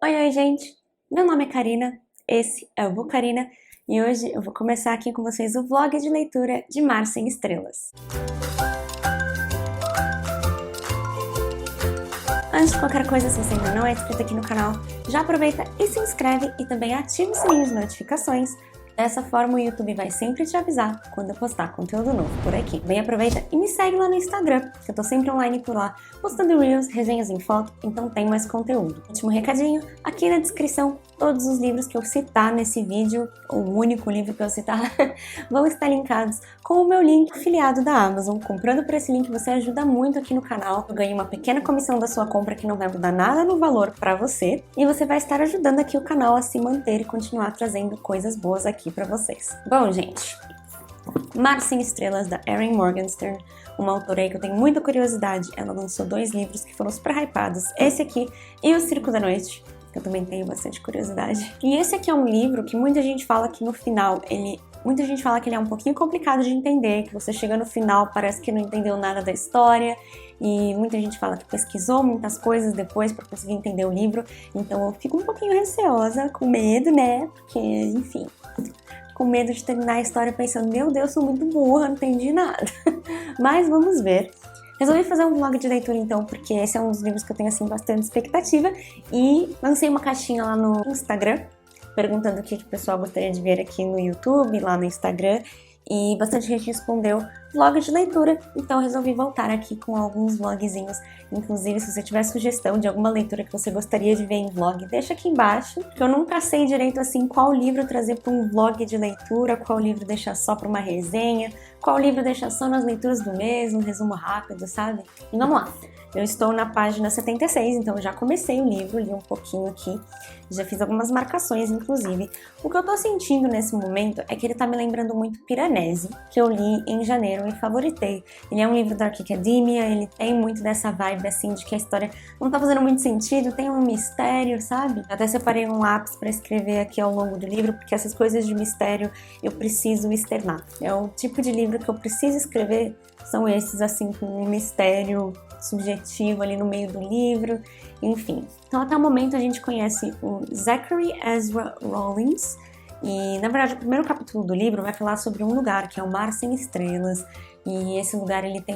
Oi, oi, gente! Meu nome é Karina, esse é o Bucarina e hoje eu vou começar aqui com vocês o vlog de leitura de Mar Sem Estrelas. Antes de qualquer coisa, se você ainda não é inscrito aqui no canal, já aproveita e se inscreve e também ativa o sininho de notificações. Dessa forma o YouTube vai sempre te avisar quando eu postar conteúdo novo por aqui. Bem, aproveita e me segue lá no Instagram, que eu tô sempre online por lá, postando reels, resenhas em foto, então tem mais conteúdo. Último recadinho, aqui na descrição, todos os livros que eu citar nesse vídeo, ou o único livro que eu citar, vão estar linkados com o meu link afiliado da Amazon. Comprando por esse link você ajuda muito aqui no canal, eu ganho uma pequena comissão da sua compra que não vai mudar nada no valor pra você, e você vai estar ajudando aqui o canal a se manter e continuar trazendo coisas boas aqui pra vocês. Bom, gente, Mar Sem Estrelas, da Erin Morgenstern, uma autora aí que eu tenho muita curiosidade. Ela lançou 2 livros que foram super hypados, esse aqui e O Circo da Noite, que eu também tenho bastante curiosidade. E esse aqui é um livro que muita gente fala que no final muita gente fala que ele é um pouquinho complicado de entender, que você chega no final, parece que não entendeu nada da história, e muita gente fala que pesquisou muitas coisas depois para conseguir entender o livro, então eu fico um pouquinho receosa, com medo, né, porque, enfim, com medo de terminar a história pensando, meu Deus, sou muito burra, não entendi nada. Mas vamos ver. Resolvi fazer um vlog de leitura então, porque esse é um dos livros que eu tenho assim bastante expectativa, e lancei uma caixinha lá no Instagram, perguntando o que o pessoal gostaria de ver aqui no YouTube, lá no Instagram, e bastante gente respondeu vlog de leitura, então resolvi voltar aqui com alguns vlogzinhos. Inclusive, se você tiver sugestão de alguma leitura que você gostaria de ver em vlog, deixa aqui embaixo, porque eu nunca sei direito assim qual livro trazer para um vlog de leitura, qual livro deixar só para uma resenha, qual livro deixar só nas leituras do mês, um resumo rápido, sabe? E vamos lá! Eu estou na página 76, então já comecei o livro, li um pouquinho aqui, já fiz algumas marcações, inclusive. O que eu tô sentindo nesse momento é que ele tá me lembrando muito Piranesi, que eu li em janeiro e favoritei. Ele é um livro da Academia, ele tem muito dessa vibe, assim, de que a história não tá fazendo muito sentido, tem um mistério, sabe? Eu até separei um lápis pra escrever aqui ao longo do livro, porque essas coisas de mistério eu preciso externar. É o tipo de livro que eu preciso escrever, são esses, assim, com um mistério subjetivo ali no meio do livro, enfim. Então até o momento a gente conhece o Zachary Ezra Rollins e na verdade o primeiro capítulo do livro vai falar sobre um lugar que é o Mar Sem Estrelas, e esse lugar ele tem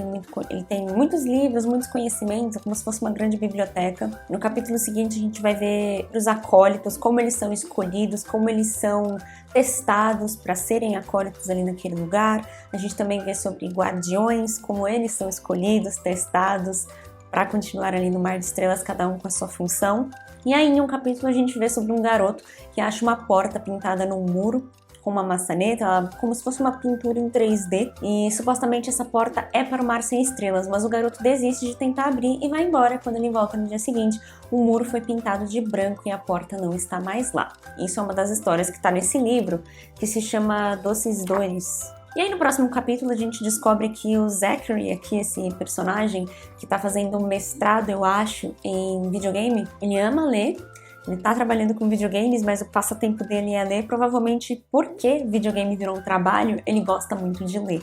muitos livros, muitos conhecimentos, como se fosse uma grande biblioteca. No capítulo seguinte a gente vai ver os acólitos, como eles são escolhidos, como eles são testados para serem acólitos ali naquele lugar. A gente também vê sobre guardiões, como eles são escolhidos, testados para continuar ali no Mar de Estrelas, cada um com a sua função. E aí em um capítulo a gente vê sobre um garoto que acha uma porta pintada num muro com uma maçaneta, como se fosse uma pintura em 3D, e supostamente essa porta é para o Mar Sem Estrelas, mas o garoto desiste de tentar abrir e vai embora. Quando ele volta no dia seguinte, o muro foi pintado de branco e a porta não está mais lá. Isso é uma das histórias que está nesse livro, que se chama Doces Dores. E aí no próximo capítulo a gente descobre que o Zachary, aqui esse personagem que tá fazendo um mestrado, eu acho, em videogame, ele ama ler, ele tá trabalhando com videogames, mas o passatempo dele é ler, provavelmente porque videogame virou um trabalho, ele gosta muito de ler.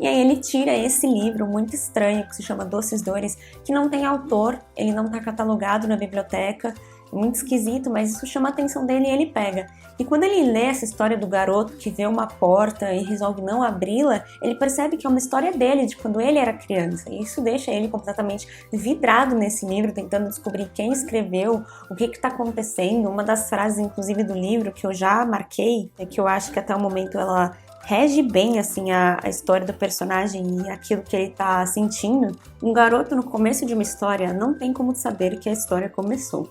E aí ele tira esse livro muito estranho, que se chama Doces Dores, que não tem autor, ele não tá catalogado na biblioteca, muito esquisito, mas isso chama a atenção dele e ele pega. E quando ele lê essa história do garoto que vê uma porta e resolve não abri-la, ele percebe que é uma história dele, de quando ele era criança. E isso deixa ele completamente vidrado nesse livro, tentando descobrir quem escreveu, o que está acontecendo. Uma das frases, inclusive, do livro, que eu já marquei, é que eu acho que até o momento ela rege bem assim a história do personagem e aquilo que ele tá sentindo. Um garoto no começo de uma história não tem como saber que a história começou.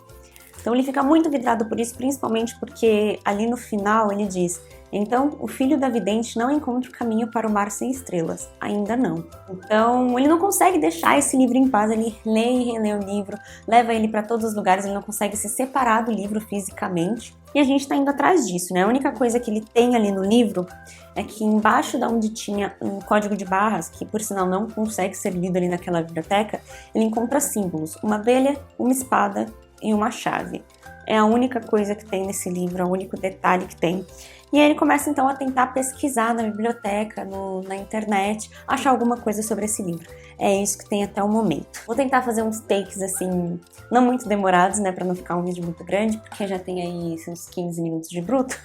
Então ele fica muito vidrado por isso, principalmente porque ali no final ele diz: então o filho da vidente não encontra o caminho para o Mar Sem Estrelas, ainda não. Então ele não consegue deixar esse livro em paz, ele lê e relê o livro, leva ele para todos os lugares, ele não consegue se separar do livro fisicamente. E a gente tá indo atrás disso, né? A única coisa que ele tem ali no livro é que embaixo da onde tinha um código de barras, que por sinal não consegue ser lido ali naquela biblioteca, ele encontra símbolos: uma abelha, uma espada e uma chave. É a única coisa que tem nesse livro, é o único detalhe que tem. E aí ele começa então a tentar pesquisar na biblioteca, na internet, achar alguma coisa sobre esse livro. É isso que tem até o momento. Vou tentar fazer uns takes assim, não muito demorados, né, pra não ficar um vídeo muito grande, porque já tem aí uns 15 minutos de bruto.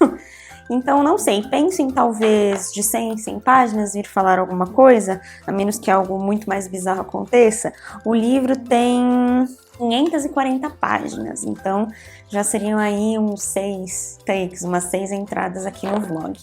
Então, não sei, penso em talvez de 100 em 100 páginas vir falar alguma coisa, a menos que algo muito mais bizarro aconteça. O livro tem 540 páginas, então já seriam aí uns 6 takes, umas 6 entradas aqui no vlog.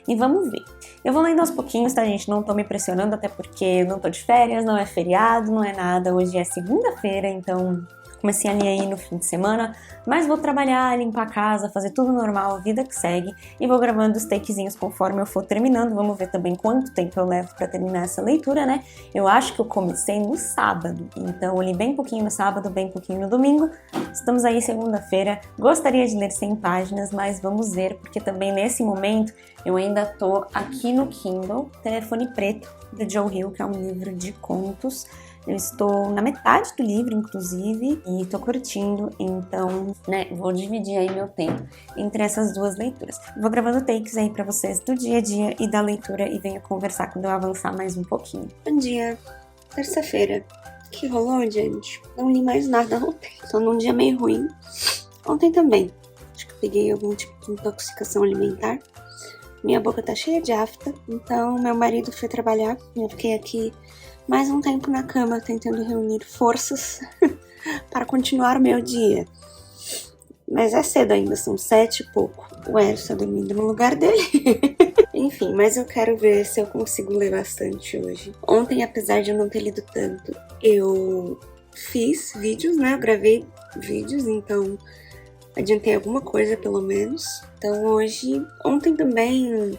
E vamos ver. Eu vou lendo aos pouquinhos, tá, gente? Não tô me pressionando, até porque não tô de férias, não é feriado, não é nada. Hoje é segunda-feira, então comecei a ler aí no fim de semana, mas vou trabalhar, limpar a casa, fazer tudo normal, vida que segue, e vou gravando os takezinhos conforme eu for terminando. Vamos ver também quanto tempo eu levo pra terminar essa leitura, né? Eu acho que eu comecei no sábado, então eu li bem pouquinho no sábado, bem pouquinho no domingo. Estamos aí segunda-feira, gostaria de ler 100 páginas, mas vamos ver, porque também nesse momento eu ainda tô aqui no Kindle, Telefone Preto, do Joe Hill, que é um livro de contos. Eu estou na metade do livro, inclusive, e tô curtindo, então, né, vou dividir aí meu tempo entre essas duas leituras. Vou gravando takes aí pra vocês do dia a dia e da leitura e venho conversar quando eu avançar mais um pouquinho. Bom dia, terça-feira. O que rolou, gente? Não li mais nada ontem, tô num dia meio ruim. Ontem também, acho que eu peguei algum tipo de intoxicação alimentar. Minha boca tá cheia de afta, então meu marido foi trabalhar e eu fiquei aqui mais um tempo na cama tentando reunir forças para continuar o meu dia. Mas é cedo ainda, são 7 e pouco. O Eros está dormindo no lugar dele. Enfim, mas eu quero ver se eu consigo ler bastante hoje. Ontem, apesar de eu não ter lido tanto, eu fiz vídeos, né? Eu gravei vídeos, então adiantei alguma coisa pelo menos. Então hoje, ontem também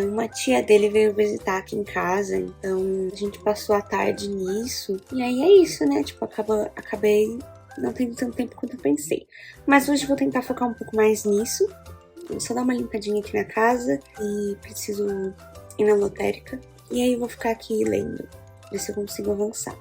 uma tia dele veio visitar aqui em casa, então a gente passou a tarde nisso. E aí é isso, né? Tipo, acabei não tendo tanto tempo quanto eu pensei. Mas hoje eu vou tentar focar um pouco mais nisso. Vou só dar uma limpadinha aqui na casa e preciso ir na lotérica. E aí eu vou ficar aqui lendo, ver se eu consigo avançar.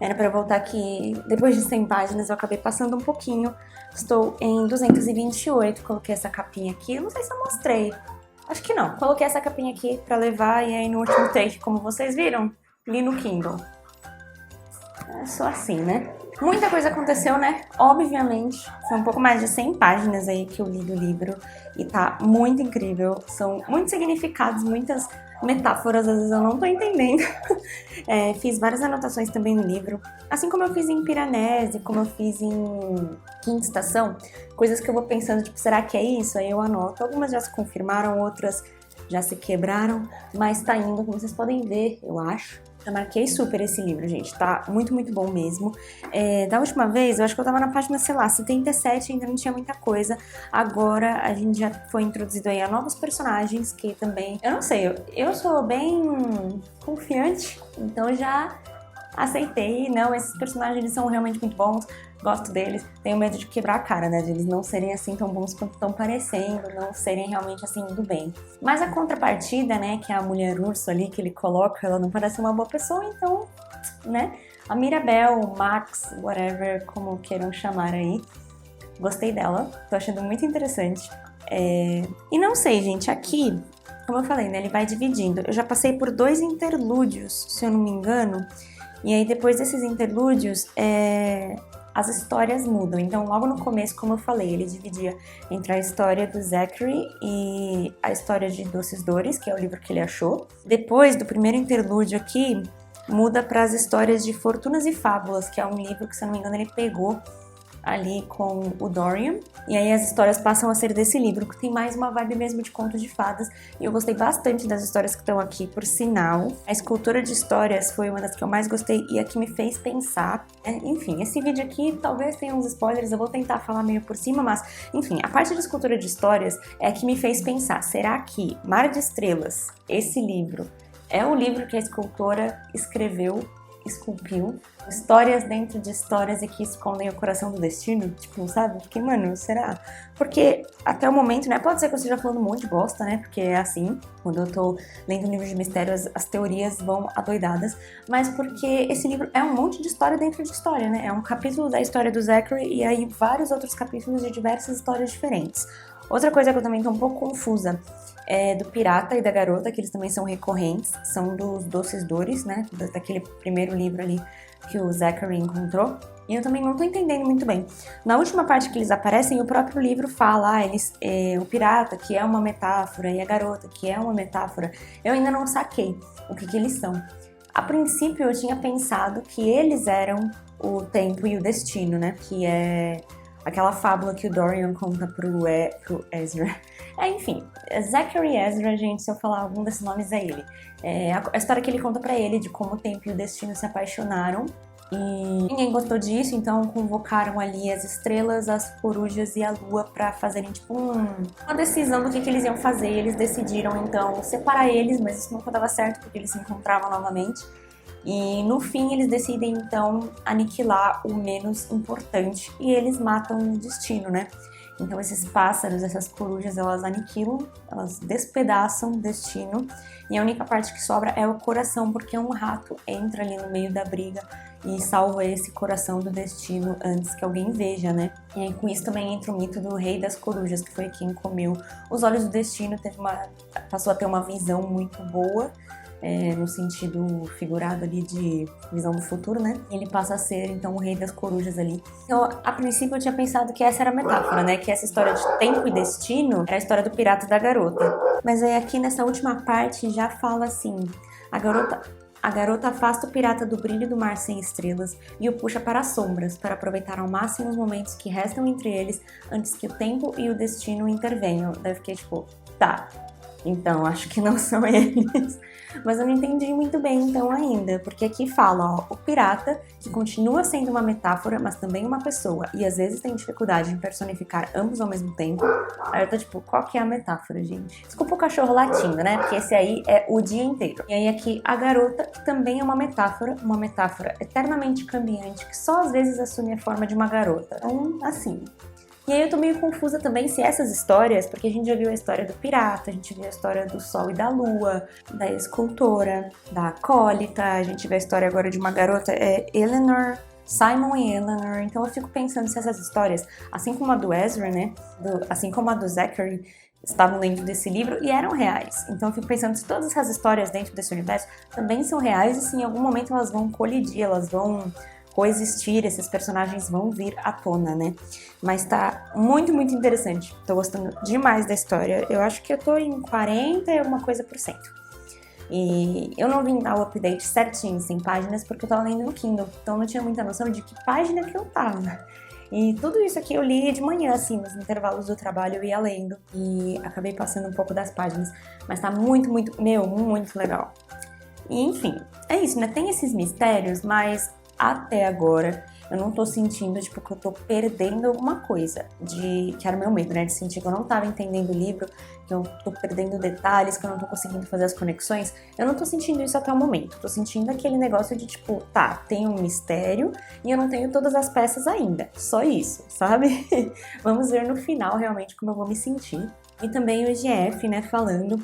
Era para voltar aqui, depois de 100 páginas eu acabei passando um pouquinho. Estou em 228, coloquei essa capinha aqui, eu não sei se eu mostrei. Acho que não. Coloquei essa capinha aqui pra levar e aí no último take, como vocês viram, li no Kindle. É só assim, né? Muita coisa aconteceu, né? Obviamente, foi um pouco mais de 100 páginas aí que eu li do livro e tá muito incrível. São muitos significados, muitas metáforas, às vezes eu não tô entendendo. Fiz várias anotações também no livro, assim como eu fiz em Piranesi, como eu fiz em Quinta Estação, coisas que eu vou pensando, tipo, será que é isso? Aí eu anoto. Algumas já se confirmaram, outras já se quebraram, mas tá indo, como vocês podem ver, eu acho. Eu marquei super esse livro, gente, tá muito, muito bom mesmo. Da última vez, eu acho que eu tava na página, sei lá, 77, ainda não tinha muita coisa. Agora a gente já foi introduzido aí a novos personagens, que também, eu não sei, eu sou bem confiante, então já aceitei. Não, esses personagens eles são realmente muito bons, gosto deles. Tenho medo de quebrar a cara, né, de eles não serem assim tão bons quanto estão parecendo, não serem realmente assim do bem. Mas a contrapartida, né, que é a mulher urso ali que ele coloca, ela não parece uma boa pessoa, então, né, a Mirabel, o Max, whatever, como queiram chamar aí, gostei dela, tô achando muito interessante. E não sei, gente, aqui, como eu falei, né, ele vai dividindo. Eu já passei por 2 interlúdios, se eu não me engano, e aí depois desses interlúdios, as histórias mudam. Então, logo no começo, como eu falei, ele dividia entre a história do Zachary e a história de Doces Dores, que é o livro que ele achou. Depois do primeiro interlúdio aqui, muda para as histórias de Fortunas e Fábulas, que é um livro que, se eu não me engano, ele pegou ali com o Dorian, e aí as histórias passam a ser desse livro, que tem mais uma vibe mesmo de conto de fadas, e eu gostei bastante das histórias que estão aqui, por sinal. A escultura de histórias foi uma das que eu mais gostei e a que me fez pensar. Enfim, esse vídeo aqui talvez tenha uns spoilers, eu vou tentar falar meio por cima, mas enfim, a parte da escultura de histórias é a que me fez pensar, será que Mar de Estrelas, esse livro, é o livro que a escultora esculpiu histórias dentro de histórias e que escondem o coração do destino? Tipo, sabe? Fiquei, mano, será? Porque até o momento, né? Pode ser que eu esteja falando um monte de bosta, né? Porque é assim, quando eu tô lendo um livro de mistério, as teorias vão adoidadas. Mas porque esse livro é um monte de história dentro de história, né? É um capítulo da história do Zachary e aí vários outros capítulos de diversas histórias diferentes. Outra coisa que eu também tô um pouco confusa é do pirata e da garota, que eles também são recorrentes, são dos Doces Dores, né? Daquele primeiro livro ali que o Zachary encontrou. E eu também não tô entendendo muito bem. Na última parte que eles aparecem, o próprio livro fala, o pirata, que é uma metáfora, e a garota, que é uma metáfora. Eu ainda não saquei o que eles são. A princípio, eu tinha pensado que eles eram o tempo e o destino, né? Que é aquela fábula que o Dorian conta pro Ezra. Enfim, Zachary Ezra, gente, se eu falar algum desses nomes é ele. É a história que ele conta pra ele de como o tempo e o destino se apaixonaram. E ninguém gostou disso, então convocaram ali as estrelas, as corujas e a lua pra fazerem tipo uma decisão do que eles iam fazer. E eles decidiram então separar eles, mas isso nunca dava certo porque eles se encontravam novamente. E no fim eles decidem então aniquilar o menos importante e eles matam o destino, né? Então esses pássaros, essas corujas, elas aniquilam, elas despedaçam o destino e a única parte que sobra é o coração, porque um rato entra ali no meio da briga e salva esse coração do destino antes que alguém veja, né? E aí com isso também entra o mito do rei das corujas, que foi quem comeu os olhos do destino, passou a ter uma visão muito boa. No sentido figurado ali de visão do futuro, né? Ele passa a ser, então, o rei das corujas ali. Então, a princípio eu tinha pensado que essa era a metáfora, né? Que essa história de tempo e destino era a história do pirata e da garota. Mas aí aqui nessa última parte já fala assim, a garota afasta o pirata do brilho do mar sem estrelas e o puxa para as sombras, para aproveitar ao máximo os momentos que restam entre eles antes que o tempo e o destino intervenham. Daí eu fiquei tipo, tá, então acho que não são eles. Mas eu não entendi muito bem então ainda, porque aqui fala, ó, o pirata, que continua sendo uma metáfora, mas também uma pessoa, e às vezes tem dificuldade em personificar ambos ao mesmo tempo. Aí eu tô tipo, qual que é a metáfora, gente? Desculpa o cachorro latindo, né? Porque esse aí é o dia inteiro. E aí aqui a garota, que também é uma metáfora eternamente cambiante, que só às vezes assume a forma de uma garota. Então, assim... E aí eu tô meio confusa também se essas histórias, porque a gente já viu a história do pirata, a gente viu a história do sol e da lua, da escultora, da acólita, a gente vê a história agora de uma garota, Eleanor, Simon e Eleanor. Então eu fico pensando se essas histórias, assim como a do Ezra, né, assim como a do Zachary, estavam dentro desse livro e eram reais. Então eu fico pensando se todas essas histórias dentro desse universo também são reais e se em algum momento elas vão colidir, elas vão coexistir, esses personagens vão vir à tona, né? Mas tá muito, muito interessante. Tô gostando demais da história. Eu acho que eu tô em 40 e alguma coisa por cento. E eu não vim dar o update certinho, sem páginas, porque eu tava lendo no Kindle. Então eu não tinha muita noção de que página que eu tava. E tudo isso aqui eu li de manhã, assim, nos intervalos do trabalho eu ia lendo. E acabei passando um pouco das páginas. Mas tá muito, muito, muito legal. E enfim, é isso, né? Tem esses mistérios, mas... até agora, eu não tô sentindo, tipo, que eu tô perdendo alguma coisa, que era o meu medo, né, de sentir que eu não tava entendendo o livro, que eu tô perdendo detalhes, que eu não tô conseguindo fazer as conexões. Eu não tô sentindo isso até o momento, tô sentindo aquele negócio de, tipo, tá, tem um mistério e eu não tenho todas as peças ainda, só isso, sabe? Vamos ver no final, realmente, como eu vou me sentir. E também o IGF, né, falando...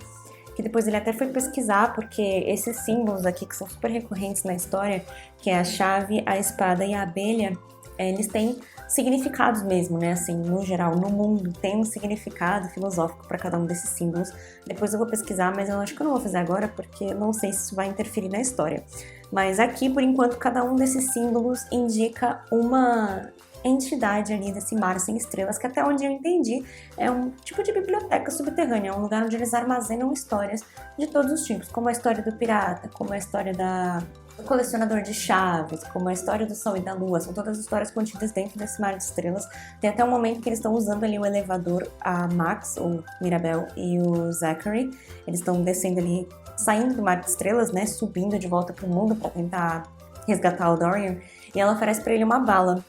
que depois ele até foi pesquisar, porque esses símbolos aqui, que são super recorrentes na história, que é a chave, a espada e a abelha, eles têm significados mesmo, né? Assim, no geral, no mundo, tem um significado filosófico para cada um desses símbolos. Depois eu vou pesquisar, mas eu acho que eu não vou fazer agora, porque eu não sei se isso vai interferir na história. Mas aqui, por enquanto, cada um desses símbolos indica uma entidade ali desse mar sem estrelas, que até onde eu entendi é um tipo de biblioteca subterrânea, é um lugar onde eles armazenam histórias de todos os tipos, como a história do pirata, como a história da O Colecionador de Chaves, como a História do Sol e da Lua, são todas histórias contidas dentro desse Mar de Estrelas. Tem até um momento que eles estão usando ali o elevador, a Max, o Mirabel e o Zachary. Eles estão descendo ali, saindo do Mar de Estrelas, né, subindo de volta pro mundo para tentar resgatar o Dorian. E ela oferece para ele uma bala,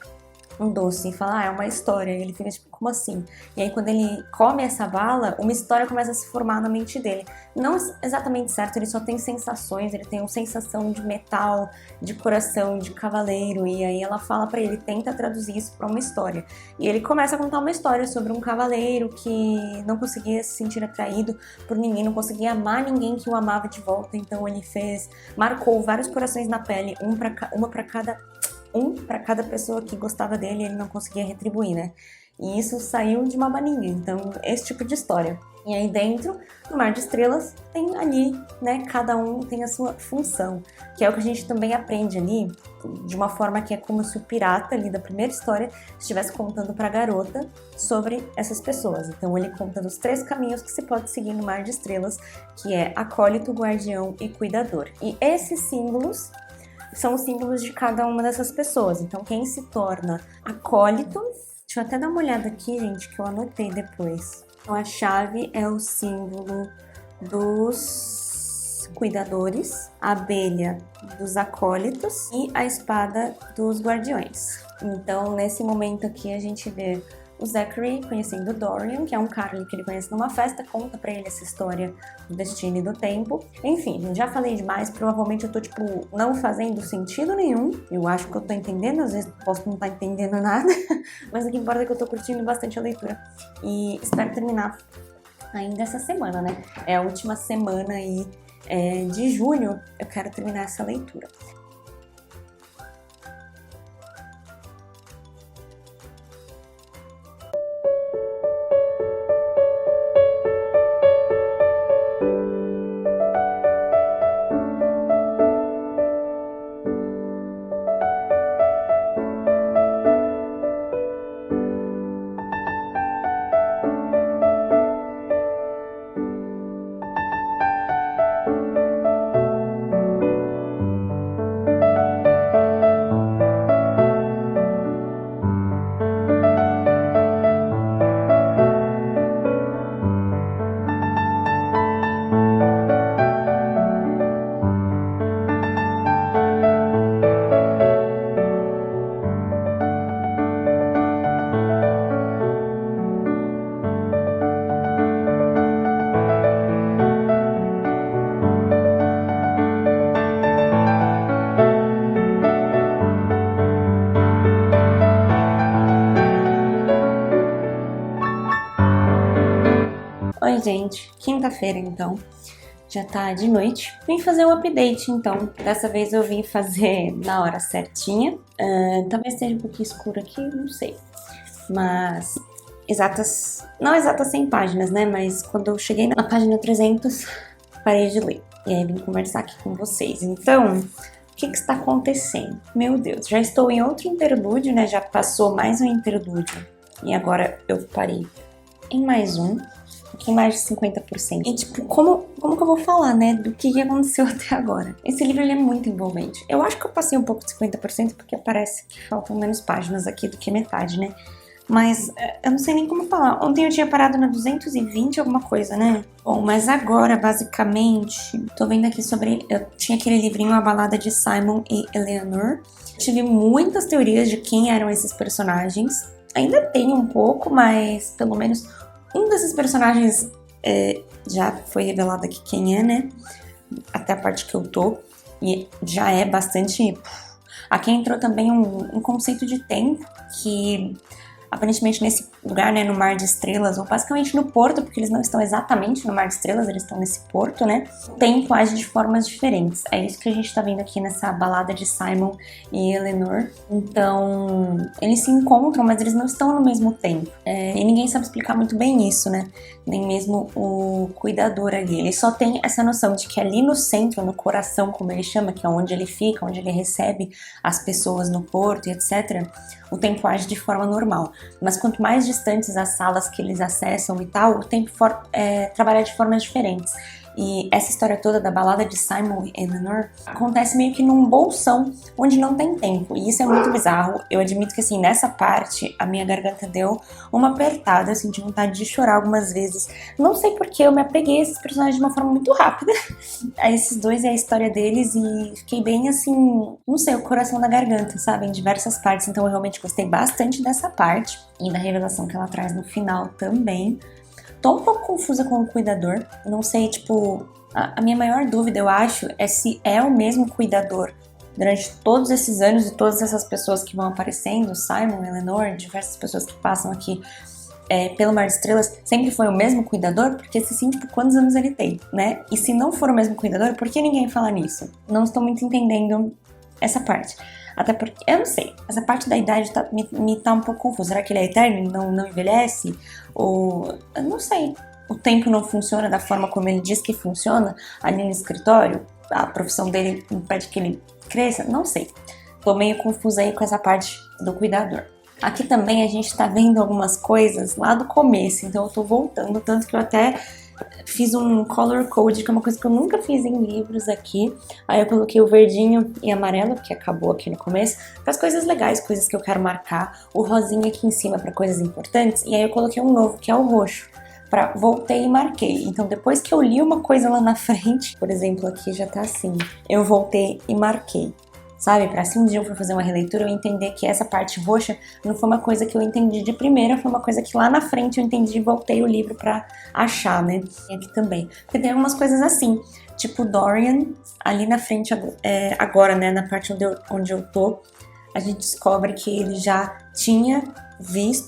um doce, e fala, é uma história. E ele fica tipo, como assim? E aí quando ele come essa bala, uma história começa a se formar na mente dele. Não exatamente certo, ele só tem sensações, ele tem uma sensação de metal, de coração, de cavaleiro. E aí ela fala pra ele, tenta traduzir isso pra uma história. E ele começa a contar uma história sobre um cavaleiro que não conseguia se sentir atraído por ninguém, não conseguia amar ninguém que o amava de volta. Então ele marcou vários corações na pele, um para cada pessoa que gostava dele e ele não conseguia retribuir, né? E isso saiu de uma baninha, então esse tipo de história. E aí dentro, no Mar de Estrelas, tem ali, né, cada um tem a sua função, que é o que a gente também aprende ali, de uma forma que é como se o pirata ali da primeira história estivesse contando para a garota sobre essas pessoas. Então ele conta dos 3 caminhos que se pode seguir no Mar de Estrelas, que é acólito, guardião e cuidador. E esses símbolos são os símbolos de cada uma dessas pessoas. Então, quem se torna acólito... Deixa eu até dar uma olhada aqui, gente, que eu anotei depois. Então, a chave é o símbolo dos cuidadores, a abelha dos acólitos e a espada dos guardiões. Então, nesse momento aqui, a gente vê o Zachary conhecendo o Dorian, que é um cara ali que ele conhece numa festa, conta pra ele essa história do destino e do tempo. Enfim, já falei demais, provavelmente eu tô, tipo, não fazendo sentido nenhum. Eu acho que eu tô entendendo, às vezes posso não estar entendendo nada, mas o que importa é que eu tô curtindo bastante a leitura. E espero terminar ainda essa semana, né? É a última semana aí de junho, eu quero terminar essa leitura. Oi, gente. Quinta-feira, então. Já tá de noite. Vim fazer o update, então. Dessa vez eu vim fazer na hora certinha. Talvez esteja um pouquinho escuro aqui, não sei. Mas não exatas 100 páginas, né? Mas quando eu cheguei na página 300, parei de ler. E aí vim conversar aqui com vocês. Então, o que está acontecendo? Meu Deus, já estou em outro interlúdio, né? Já passou mais um interlúdio. E agora eu parei em mais um pouquinho mais de 50%. E tipo, como que eu vou falar, né, do que aconteceu até agora? Esse livro, ele é muito envolvente. Eu acho que eu passei um pouco de 50% porque parece que faltam menos páginas aqui do que metade, né? Mas eu não sei nem como falar. Ontem eu tinha parado na 220 alguma coisa, né? Bom, mas agora, basicamente, tô vendo aqui sobre... Eu tinha aquele livrinho, A Balada de Simon e Eleanor. Tive muitas teorias de quem eram esses personagens. Ainda tenho um pouco, mas pelo menos um desses personagens já foi revelado aqui quem é, né? Até a parte que eu tô. E já é bastante... Aqui entrou também um conceito de tempo que... Aparentemente nesse lugar, né, no Mar de Estrelas, ou basicamente no porto, porque eles não estão exatamente no Mar de Estrelas, eles estão nesse porto, né? O tempo age de formas diferentes. É isso que a gente tá vendo aqui nessa balada de Simon e Eleanor. Então, eles se encontram, mas eles não estão no mesmo tempo. E ninguém sabe explicar muito bem isso, né? Nem mesmo o cuidador ali. Ele só tem essa noção de que ali no centro, no coração, como ele chama, que é onde ele fica, onde ele recebe as pessoas no porto e etc., o tempo age de forma normal. Mas quanto mais distantes as salas que eles acessam e tal, o tempo trabalha de formas diferentes. E essa história toda da balada de Simon e Eleanor acontece meio que num bolsão onde não tem tempo. E isso é muito bizarro. Eu admito que, assim, nessa parte, a minha garganta deu uma apertada. Eu senti vontade de chorar algumas vezes. Não sei porque eu me apeguei a esses personagens de uma forma muito rápida. A esses dois e a história deles. E fiquei bem, assim, não sei, o coração na garganta, sabe? Em diversas partes. Então eu realmente gostei bastante dessa parte. E da revelação que ela traz no final também. Tô um pouco confusa com o cuidador. Não sei, tipo, a minha maior dúvida, eu acho, é se é o mesmo cuidador durante todos esses anos e todas essas pessoas que vão aparecendo, Simon, Eleanor, diversas pessoas que passam aqui pelo Mar de Estrelas, sempre foi o mesmo cuidador, porque se sim, tipo, quantos anos ele tem, né? E se não for o mesmo cuidador, por que ninguém fala nisso? Não estou muito entendendo essa parte. Até porque, eu não sei, essa parte da idade me tá um pouco confusa. Será que ele é eterno e não envelhece? Ou, eu não sei, o tempo não funciona da forma como ele diz que funciona ali no escritório? A profissão dele impede que ele cresça? Não sei. Tô meio confusa aí com essa parte do cuidador. Aqui também a gente tá vendo algumas coisas lá do começo, então eu tô voltando, tanto que eu até fiz um color code, que é uma coisa que eu nunca fiz em livros aqui. Aí eu coloquei o verdinho e amarelo, que acabou aqui no começo, para as coisas legais, coisas que eu quero marcar. O rosinha aqui em cima para coisas importantes. E aí eu coloquei um novo, que é o roxo. Voltei e marquei. Então depois que eu li uma coisa lá na frente, por exemplo, aqui já tá assim, eu voltei e marquei. Sabe, pra se um dia eu for fazer uma releitura, eu entender que essa parte roxa não foi uma coisa que eu entendi de primeira, foi uma coisa que lá na frente eu entendi e voltei o livro pra achar, né? E aqui também. Porque tem algumas coisas assim, tipo Dorian, ali na frente agora, né, na parte onde eu tô, a gente descobre que ele já tinha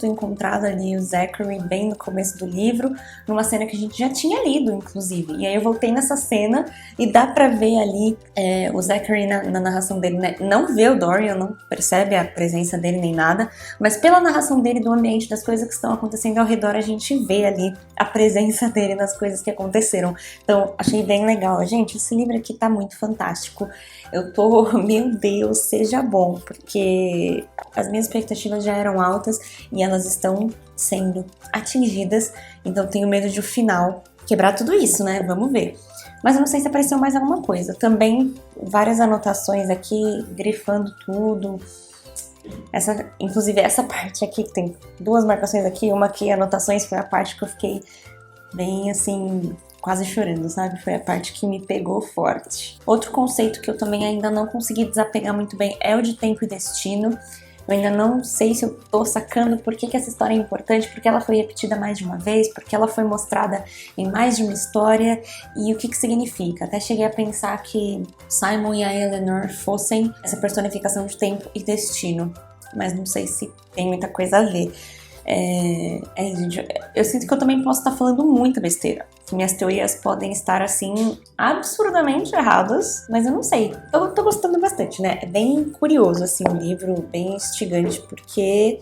encontrado ali o Zachary bem no começo do livro, numa cena que a gente já tinha lido, inclusive. E aí eu voltei nessa cena e dá pra ver ali o Zachary na narração dele, né? Não vê o Dorian, não percebe a presença dele nem nada, mas pela narração dele, do ambiente, das coisas que estão acontecendo ao redor, a gente vê ali a presença dele nas coisas que aconteceram. Então, achei bem legal. Gente, esse livro aqui tá muito fantástico. Eu tô, meu Deus, seja bom, porque as minhas expectativas já eram altas e elas estão sendo atingidas, então tenho medo de o final quebrar tudo isso, né? Vamos ver. Mas eu não sei se apareceu mais alguma coisa. Também várias anotações aqui, grifando tudo. Inclusive essa parte aqui, que tem duas marcações aqui, uma aqui, anotações, foi a parte que eu fiquei bem assim, quase chorando, sabe? Foi a parte que me pegou forte. Outro conceito que eu também ainda não consegui desapegar muito bem é o de tempo e destino. Eu ainda não sei se eu tô sacando por que essa história é importante, porque ela foi repetida mais de uma vez, porque ela foi mostrada em mais de uma história e o que significa. Até cheguei a pensar que Simon e a Eleanor fossem essa personificação de tempo e destino, mas não sei se tem muita coisa a ver. Eu sinto que eu também posso estar falando muita besteira, que minhas teorias podem estar assim absurdamente erradas, mas eu não sei, tô gostando bastante, né? É bem curioso assim o livro, bem instigante, porque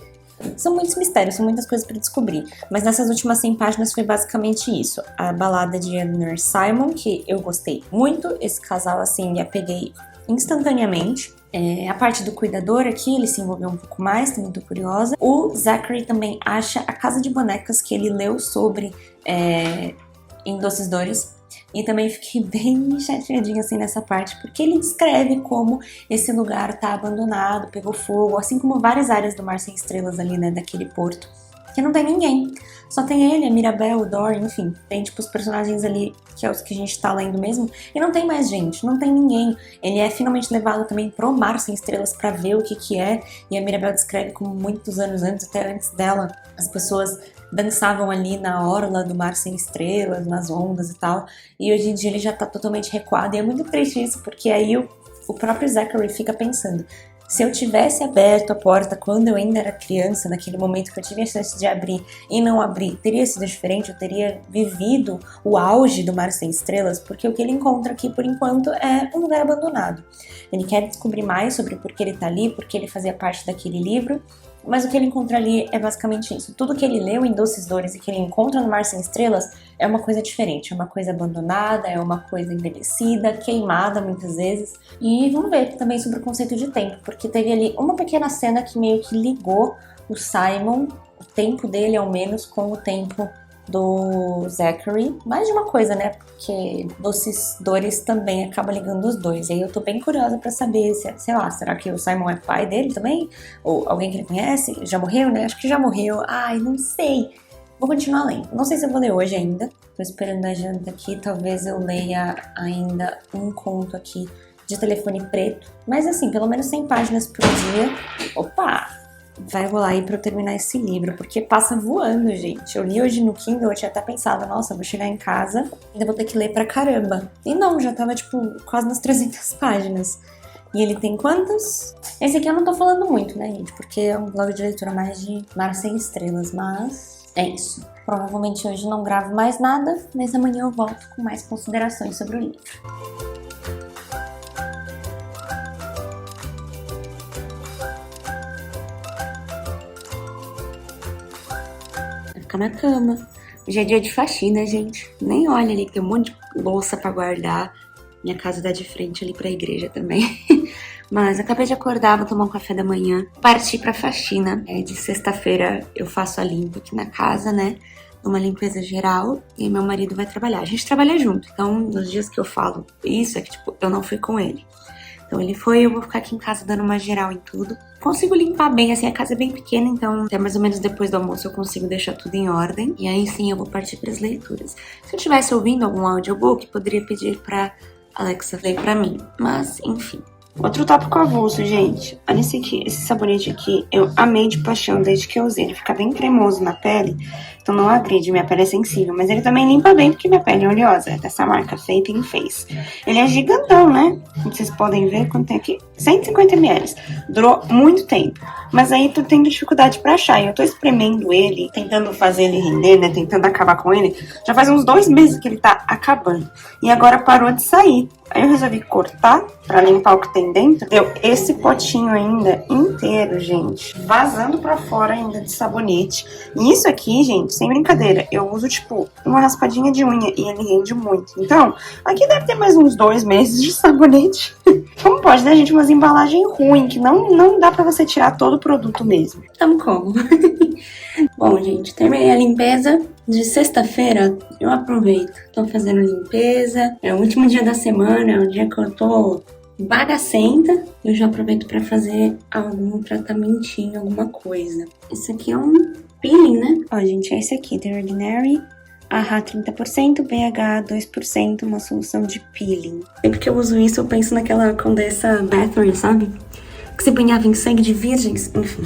são muitos mistérios, são muitas coisas para descobrir. Mas nessas últimas 100 páginas foi basicamente isso. A balada de Eleanor e Simon, que eu gostei muito, esse casal assim me apeguei instantaneamente. A parte do cuidador aqui, ele se envolveu um pouco mais, também tô curiosa. O Zachary também acha a casa de bonecas que ele leu sobre em Doces Dores. E também fiquei bem chateadinha assim nessa parte, porque ele descreve como esse lugar tá abandonado, pegou fogo, assim como várias áreas do Mar Sem Estrelas ali, né, daquele porto. Que não tem ninguém. Só tem ele, a Mirabel, o Dorian, enfim. Tem, tipo, os personagens ali, que é os que a gente tá lendo mesmo. E não tem mais gente, não tem ninguém. Ele é finalmente levado também pro Mar Sem Estrelas pra ver o que é. E a Mirabel descreve como muitos anos antes, até antes dela, as pessoas dançavam ali na orla do Mar Sem Estrelas, nas ondas e tal. E hoje em dia ele já tá totalmente recuado. E é muito triste isso, porque aí o próprio Zachary fica pensando... Se eu tivesse aberto a porta quando eu ainda era criança, naquele momento que eu tive a chance de abrir e não abrir, teria sido diferente, eu teria vivido o auge do Mar Sem Estrelas, porque o que ele encontra aqui, por enquanto, é um lugar abandonado. Ele quer descobrir mais sobre por que ele tá ali, por que ele fazia parte daquele livro, mas o que ele encontra ali é basicamente isso. Tudo que ele leu em Doces Dores e que ele encontra no Mar Sem Estrelas é uma coisa diferente, é uma coisa abandonada, é uma coisa envelhecida, queimada muitas vezes. E vamos ver também sobre o conceito de tempo, porque teve ali uma pequena cena que meio que ligou o Simon, o tempo dele ao menos, com o tempo do Zachary. Mais de uma coisa, né? Porque Doces Dores também acaba ligando os dois. E aí eu tô bem curiosa pra saber, se, sei lá, será que o Simon é pai dele também? Ou alguém que ele conhece? Já morreu, né? Acho que já morreu. Ai, não sei. Vou continuar lendo. Não sei se eu vou ler hoje ainda. Tô esperando a janta aqui. Talvez eu leia ainda um conto aqui de Telefone Preto. Mas assim, pelo menos 100 páginas por dia. Opa! Vai rolar aí pra eu terminar esse livro, porque passa voando, gente. Eu li hoje no Kindle, eu tinha até pensado, nossa, eu vou chegar em casa e ainda vou ter que ler pra caramba. E não, já tava, tipo, quase nas 300 páginas. E ele tem quantos? Esse aqui eu não tô falando muito, né, gente? Porque é um blog de leitura mais de mar sem estrelas, mas é isso. Provavelmente hoje não gravo mais nada, mas amanhã eu volto com mais considerações sobre o livro. Vai ficar na cama. Hoje é dia de faxina, gente. Nem olha ali que tem um monte de louça pra guardar. Minha casa dá de frente ali pra igreja também. Mas acabei de acordar, vou tomar um café da manhã. Parti pra faxina. De sexta-feira eu faço a limpa aqui na casa, né? Uma limpeza geral e meu marido vai trabalhar. A gente trabalha junto, então nos dias que eu falo isso é que, tipo, eu não fui com ele. Então ele foi, eu vou ficar aqui em casa dando uma geral em tudo. Consigo limpar bem, assim, a casa é bem pequena, então até mais ou menos depois do almoço eu consigo deixar tudo em ordem. E aí sim eu vou partir para as leituras. Se eu estivesse ouvindo algum audiobook, poderia pedir pra Alexa ler pra mim. Mas, enfim. Outro tópico avulso, gente. Olha esse aqui, esse sabonete aqui, eu amei de paixão desde que eu usei. Ele fica bem cremoso na pele, então não agride, minha pele é sensível. Mas ele também limpa bem, porque minha pele é oleosa. É dessa marca, Faith in Face. Ele é gigantão, né? Como vocês podem ver, quanto tem aqui? 150 ml. Durou muito tempo. Mas aí tô tendo dificuldade pra achar. E eu tô espremendo ele, tentando fazer ele render, né? Tentando acabar com ele. Já faz uns 2 meses que ele tá acabando. E agora parou de sair. Aí eu resolvi cortar pra limpar o que tem dentro. Deu esse potinho ainda inteiro, gente. Vazando pra fora ainda de sabonete. E isso aqui, gente, sem brincadeira, eu uso, tipo, uma raspadinha de unha e ele rende muito. Então, aqui deve ter mais uns 2 meses de sabonete. Como pode, né, gente? Umas embalagens ruins, que não dá pra você tirar todo o produto mesmo. Tamo como? Bom, gente, terminei a limpeza de sexta-feira. Eu aproveito, tô fazendo limpeza. É o último dia da semana, é o dia que eu tô bagacenta. Eu já aproveito pra fazer algum tratamentinho, alguma coisa. Esse aqui é um peeling, né? Ó, gente, é esse aqui, The Ordinary. AHA 30%, BH 2%, uma solução de peeling. Sempre que eu uso isso, eu penso naquela Condessa Bathory, sabe? Que se banhava em sangue de virgens, enfim.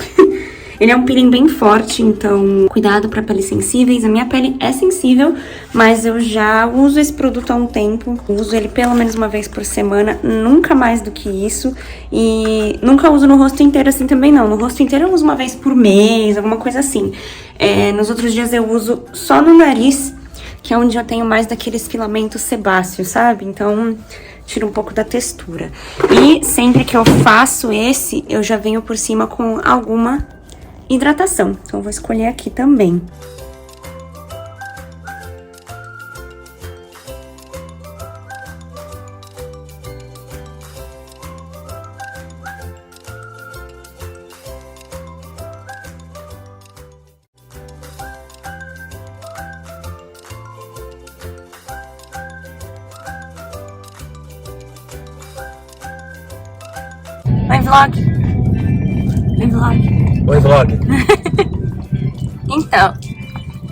Ele é um peeling bem forte, então cuidado para peles sensíveis. A minha pele é sensível, mas eu já uso esse produto há um tempo. Uso ele pelo menos uma vez por semana, nunca mais do que isso. E nunca uso no rosto inteiro assim também não. No rosto inteiro eu uso uma vez por mês, alguma coisa assim. Nos outros dias eu uso só no nariz, que é onde eu tenho mais daqueles filamentos sebáceos, sabe? Então tira um pouco da textura. E sempre que eu faço esse, eu já venho por cima com alguma hidratação. Então eu vou escolher aqui também. Oi, vlog. Oi, vlog. Oi, vlog. Então,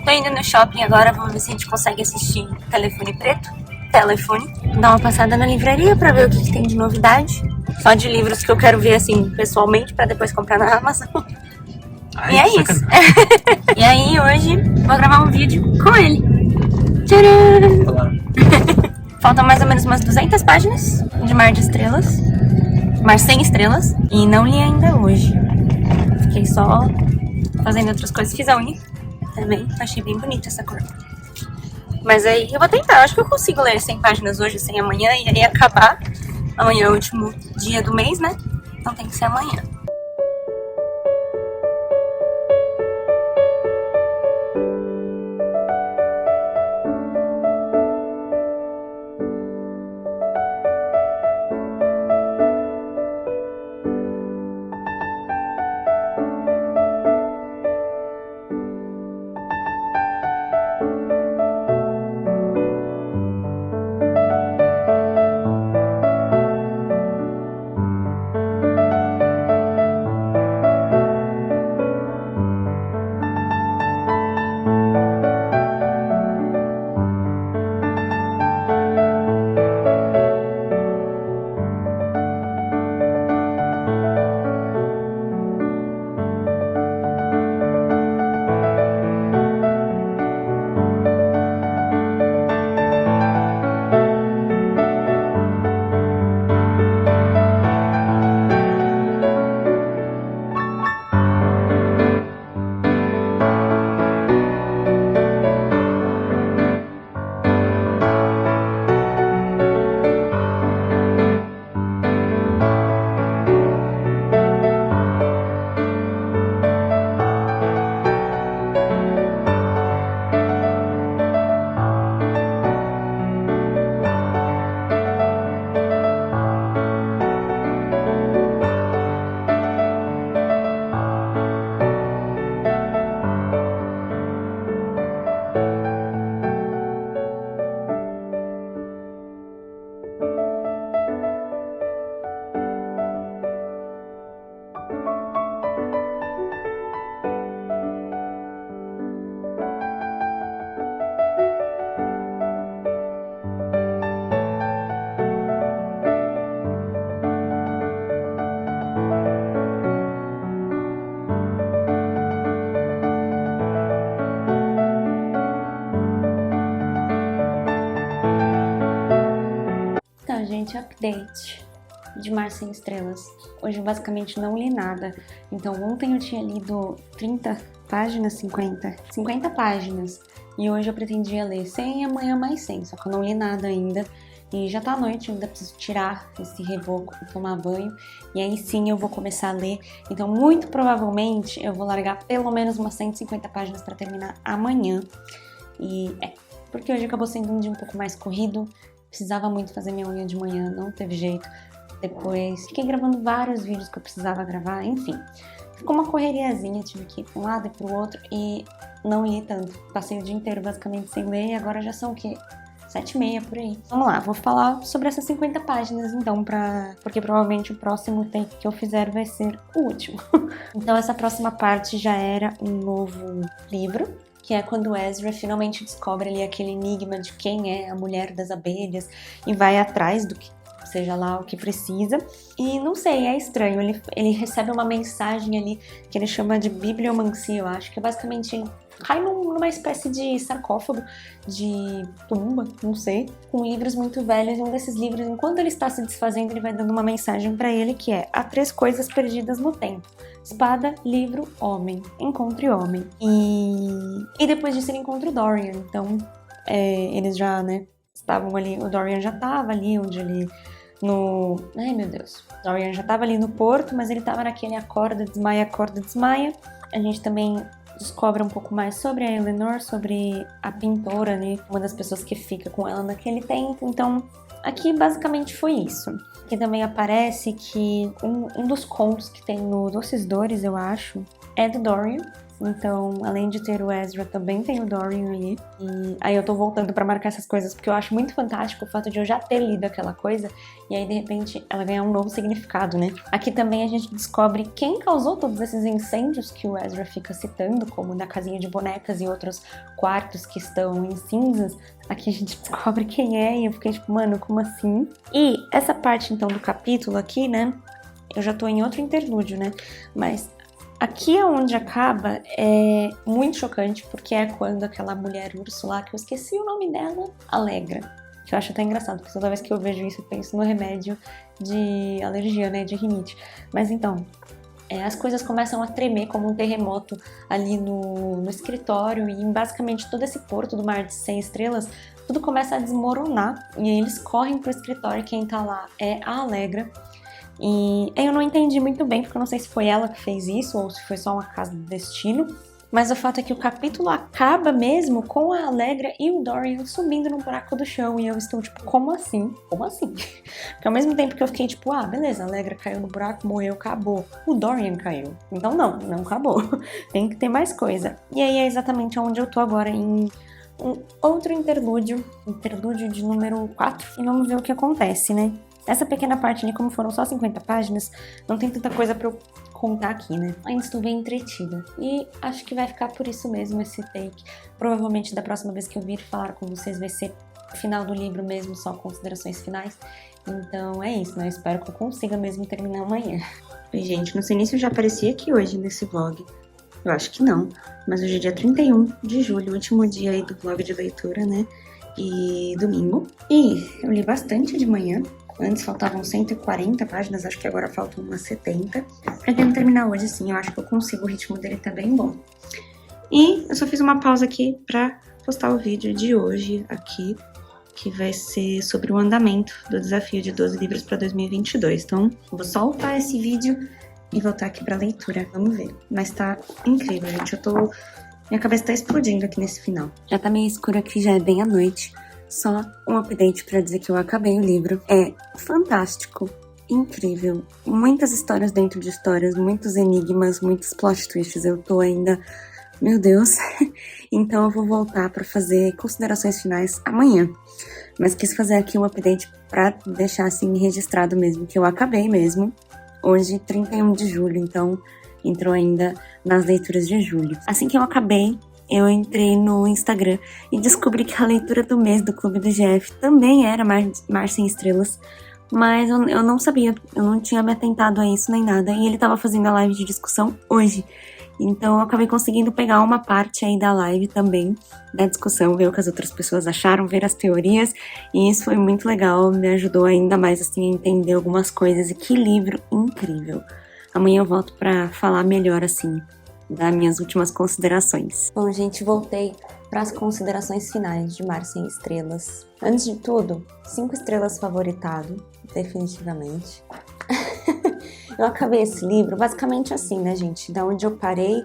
tô indo no shopping agora, vamos ver se a gente consegue assistir Telefone Preto. Telefone. Dar uma passada na livraria pra ver o que tem de novidade. Só de livros que eu quero ver, assim, pessoalmente, pra depois comprar na Amazon. Ai, E é isso. E aí, hoje, vou gravar um vídeo com ele. Tcharam! Olá. Faltam mais ou menos umas 200 páginas de Mar de Estrelas. Mar sem estrelas. E não li ainda hoje. Fiquei só fazendo outras coisas. Fiz a unha também. Achei bem bonita essa cor. Mas aí eu vou tentar. Acho que eu consigo ler 100 páginas hoje, sem amanhã. E aí acabar. Amanhã é o último dia do mês, né? Então tem que ser amanhã. update de Mar Sem Estrelas. Hoje eu basicamente não li nada. Então ontem eu tinha lido 30 páginas, 50 páginas. E hoje eu pretendia ler 100 e amanhã mais 100. Só que eu não li nada ainda. E já tá à noite, eu ainda preciso tirar esse reboco e tomar banho. E aí sim eu vou começar a ler. Então muito provavelmente eu vou largar pelo menos umas 150 páginas pra terminar amanhã. E porque hoje acabou sendo um dia um pouco mais corrido. Precisava muito fazer minha unha de manhã, não teve jeito. Depois fiquei gravando vários vídeos que eu precisava gravar, enfim. Ficou uma correriazinha, tive que ir pra um lado e pro outro e não li tanto. Passei o dia inteiro basicamente sem ler e agora já são o quê? 7h30 por aí. Vamos lá, vou falar sobre essas 50 páginas então, porque provavelmente o próximo take que eu fizer vai ser o último. Então essa próxima parte já era um novo livro, que é quando o Ezra finalmente descobre ali aquele enigma de quem é a mulher das abelhas e vai atrás do que seja lá o que precisa. E não sei, é estranho, ele recebe uma mensagem ali que ele chama de bibliomancia, eu acho, que é basicamente cai numa espécie de sarcófago, de tumba, não sei, com livros muito velhos, e um desses livros, enquanto ele está se desfazendo, ele vai dando uma mensagem pra ele que é: há 3 coisas perdidas no tempo: espada, livro, homem. Encontre homem. E depois disso ele encontra o Dorian, então eles já, né, estavam ali, o Dorian já estava ali onde ele... Ai, meu Deus. O Dorian já estava ali no porto, mas ele estava naquele acorda, desmaia. A gente também descobre um pouco mais sobre a Eleanor, sobre a pintora, né? Uma das pessoas que fica com ela naquele tempo. Então, aqui basicamente foi isso. Aqui também aparece que um dos contos que tem no Doces Dores, eu acho, é do Dorian. Então, além de ter o Ezra, também tem o Dorian ali. E aí eu tô voltando pra marcar essas coisas, porque eu acho muito fantástico o fato de eu já ter lido aquela coisa e aí, de repente, ela ganhar um novo significado, né? Aqui também a gente descobre quem causou todos esses incêndios que o Ezra fica citando, como na casinha de bonecas e outros quartos que estão em cinzas. Aqui a gente descobre quem é e eu fiquei tipo, mano, como assim? E essa parte, então, do capítulo aqui, né? Eu já tô em outro interlúdio, né? Mas... aqui é onde acaba, é muito chocante, porque é quando aquela mulher urso lá, que eu esqueci o nome dela, Alegra. Que eu acho até engraçado, porque toda vez que eu vejo isso eu penso no remédio de alergia, né, de rinite. Mas então, as coisas começam a tremer como um terremoto ali no escritório e basicamente todo esse porto do Mar de 100 Estrelas, tudo começa a desmoronar e aí eles correm pro escritório e quem tá lá é a Alegra. E eu não entendi muito bem, porque eu não sei se foi ela que fez isso ou se foi só uma casa do destino. Mas o fato é que o capítulo acaba mesmo com a Alegra e o Dorian subindo no buraco do chão. E eu estou tipo, como assim? Como assim? Porque ao mesmo tempo que eu fiquei tipo, beleza, a Alegra caiu no buraco, morreu, acabou. O Dorian caiu. Então não acabou. Tem que ter mais coisa. E aí é exatamente onde eu tô agora, em um outro interlúdio de número 4. E vamos ver o que acontece, né? Essa pequena parte ali, como foram só 50 páginas, não tem tanta coisa pra eu contar aqui, né? Ainda estou bem entretida. E acho que vai ficar por isso mesmo esse take. Provavelmente da próxima vez que eu vir falar com vocês vai ser o final do livro mesmo, só considerações finais. Então é isso, né? Eu espero que eu consiga mesmo terminar amanhã. Oi, gente, não sei nem se eu já apareci aqui hoje nesse vlog. Eu acho que não. Mas hoje é dia 31 de julho, último dia aí do vlog de leitura, né? E domingo. E eu li bastante de manhã. Antes faltavam 140 páginas, acho que agora faltam umas 70. Pretendo terminar hoje, sim, eu acho que eu consigo, o ritmo dele tá bem bom. E eu só fiz uma pausa aqui pra postar o vídeo de hoje aqui, que vai ser sobre o andamento do desafio de 12 livros pra 2022. Então, eu vou só upar esse vídeo e voltar aqui pra leitura, vamos ver. Mas tá incrível, gente, minha cabeça tá explodindo aqui nesse final. Já tá meio escuro aqui, já é bem à noite. Só um update pra dizer que eu acabei o livro. É fantástico, incrível. Muitas histórias dentro de histórias, muitos enigmas, muitos plot twists. Eu tô ainda... meu Deus. Então eu vou voltar pra fazer considerações finais amanhã. Mas quis fazer aqui um update pra deixar assim registrado mesmo, que eu acabei mesmo. Hoje, 31 de julho, então entrou ainda nas leituras de julho. Assim que eu acabei, eu entrei no Instagram e descobri que a leitura do mês do Clube do GF também era Mar Sem Estrelas, mas eu não sabia, eu não tinha me atentado a isso nem nada, e ele tava fazendo a live de discussão hoje. Então eu acabei conseguindo pegar uma parte aí da live também, da discussão, ver o que as outras pessoas acharam, ver as teorias, e isso foi muito legal, me ajudou ainda mais assim a entender algumas coisas, e que livro incrível. Amanhã eu volto pra falar melhor assim, das minhas últimas considerações. Bom, gente, voltei para as considerações finais de Mar Sem Estrelas. Antes de tudo, 5 estrelas favoritado, definitivamente. Eu acabei esse livro basicamente assim, né, gente? Da onde eu parei,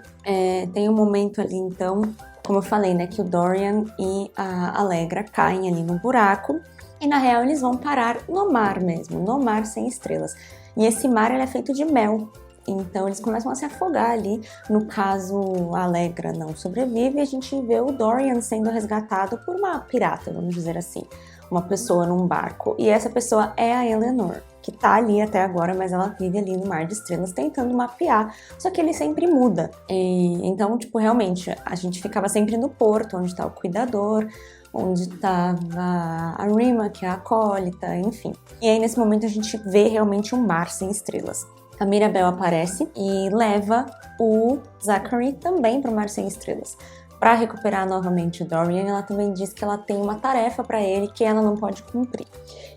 tem um momento ali, então, como eu falei, né, que o Dorian e a Allegra caem ali no buraco, e na real eles vão parar no mar mesmo, no Mar Sem Estrelas. E esse mar, ele é feito de mel. Então eles começam a se afogar ali. No caso, a Allegra não sobrevive e a gente vê o Dorian sendo resgatado por uma pirata, vamos dizer assim. Uma pessoa num barco. E essa pessoa é a Eleanor, que tá ali até agora, mas ela vive ali no Mar de Estrelas tentando mapear. Só que ele sempre muda. Então, tipo, realmente, a gente ficava sempre no porto, onde tá o cuidador, onde tava a Rima, que é a acólita, enfim. E aí, nesse momento, a gente vê realmente um mar sem estrelas. A Mirabel aparece e leva o Zachary também para o Mar Sem Estrelas. Para recuperar novamente o Dorian, ela também diz que ela tem uma tarefa para ele que ela não pode cumprir.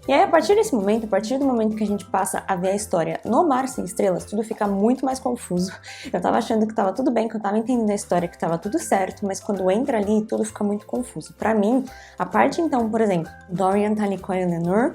E aí, a partir desse momento, a partir do momento que a gente passa a ver a história no Mar Sem Estrelas, tudo fica muito mais confuso. Eu tava achando que tava tudo bem, que eu tava entendendo a história, que tava tudo certo, mas quando entra ali, tudo fica muito confuso. Para mim, a parte então, por exemplo, Dorian tá ali com a Eleanor,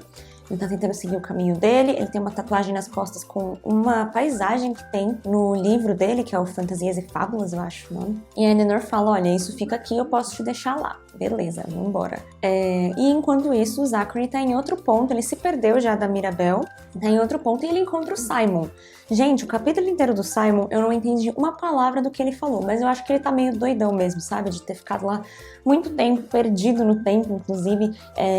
ele tá tentando seguir o caminho dele, ele tem uma tatuagem nas costas com uma paisagem que tem no livro dele, que é o Fantasias e Fábulas, eu acho o nome. E a Eleanor fala, olha, isso fica aqui, eu posso te deixar lá. Beleza, vambora. E enquanto isso, o Zachary tá em outro ponto, ele se perdeu já da Mirabel, tá em outro ponto e ele encontra o Simon. Gente, o capítulo inteiro do Simon, eu não entendi uma palavra do que ele falou, mas eu acho que ele tá meio doidão mesmo, sabe? De ter ficado lá muito tempo, perdido no tempo, inclusive,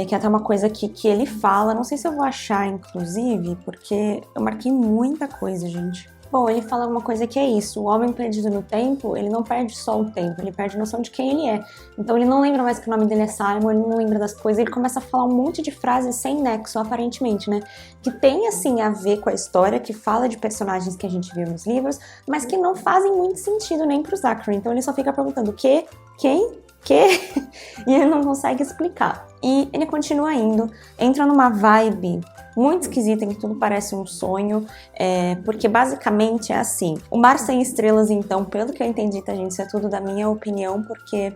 que é até uma coisa que ele fala. Não sei se eu vou achar, inclusive, porque eu marquei muita coisa, gente. Bom, ele fala uma coisa que é isso, o homem perdido no tempo, ele não perde só o tempo, ele perde a noção de quem ele é. Então ele não lembra mais que o nome dele é Simon, ele não lembra das coisas, ele começa a falar um monte de frases sem nexo, aparentemente, né? Que tem, assim, a ver com a história, que fala de personagens que a gente viu nos livros, mas que não fazem muito sentido nem pro Zachary. Então ele só fica perguntando o quê? Quem? Que? E ele não consegue explicar. E ele continua indo, entra numa vibe muito esquisita, em que tudo parece um sonho, porque basicamente é assim. O Mar Sem Estrelas, então, pelo que eu entendi, tá, gente? Isso é tudo da minha opinião, porque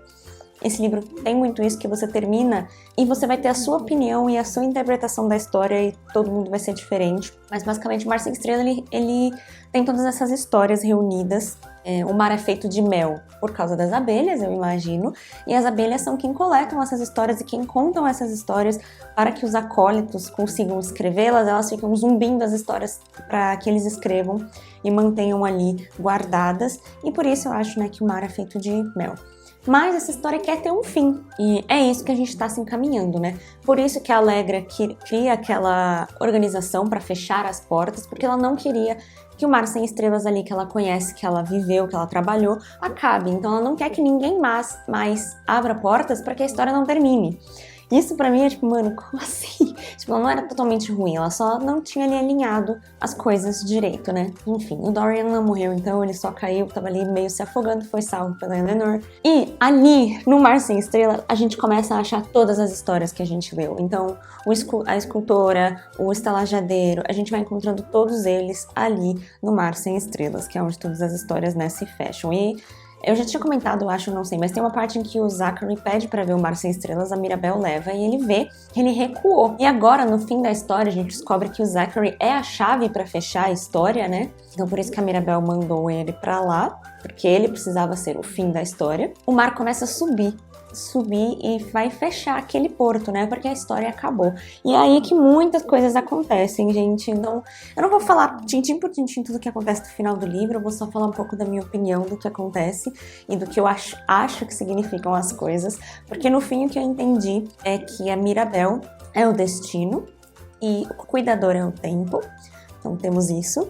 esse livro tem muito isso, que você termina e você vai ter a sua opinião e a sua interpretação da história e todo mundo vai ser diferente. Mas basicamente o Mar Sem Estrela, ele tem todas essas histórias reunidas. O mar é feito de mel por causa das abelhas, eu imagino, e as abelhas são quem coletam essas histórias e quem contam essas histórias para que os acólitos consigam escrevê-las. Elas ficam zumbindo as histórias para que eles escrevam e mantenham ali guardadas, e por isso eu acho, né, que o mar é feito de mel. Mas essa história quer ter um fim, e é isso que a gente está se encaminhando, né? Por isso que a Allegra cria aquela organização para fechar as portas, porque ela não queria que o Mar Sem Estrelas ali, que ela conhece, que ela viveu, que ela trabalhou, acabe. Então ela não quer que ninguém mais abra portas para que a história não termine. Isso pra mim é tipo, mano, como assim? Tipo, ela não era totalmente ruim, ela só não tinha ali alinhado as coisas direito, né? Enfim, o Dorian não morreu, então ele só caiu, tava ali meio se afogando, foi salvo pela Eleanor. E ali, no Mar Sem Estrela, a gente começa a achar todas as histórias que a gente leu. Então, a escultora, o estalajadeiro, a gente vai encontrando todos eles ali no Mar Sem Estrelas, que é onde todas as histórias, né, se fecham. E eu já tinha comentado, eu acho, não sei, mas tem uma parte em que o Zachary pede pra ver o Mar Sem Estrelas, a Mirabel leva e ele vê que ele recuou. E agora, no fim da história, a gente descobre que o Zachary é a chave pra fechar a história, né? Então por isso que a Mirabel mandou ele pra lá, porque ele precisava ser o fim da história. O mar começa a subir e vai fechar aquele porto, né? Porque a história acabou. E é aí que muitas coisas acontecem, gente. Então, eu não vou falar tintim por tintim tudo o que acontece no final do livro, eu vou só falar um pouco da minha opinião do que acontece e do que eu acho que significam as coisas. Porque no fim o que eu entendi é que a Mirabel é o destino e o cuidador é o tempo. Então temos isso.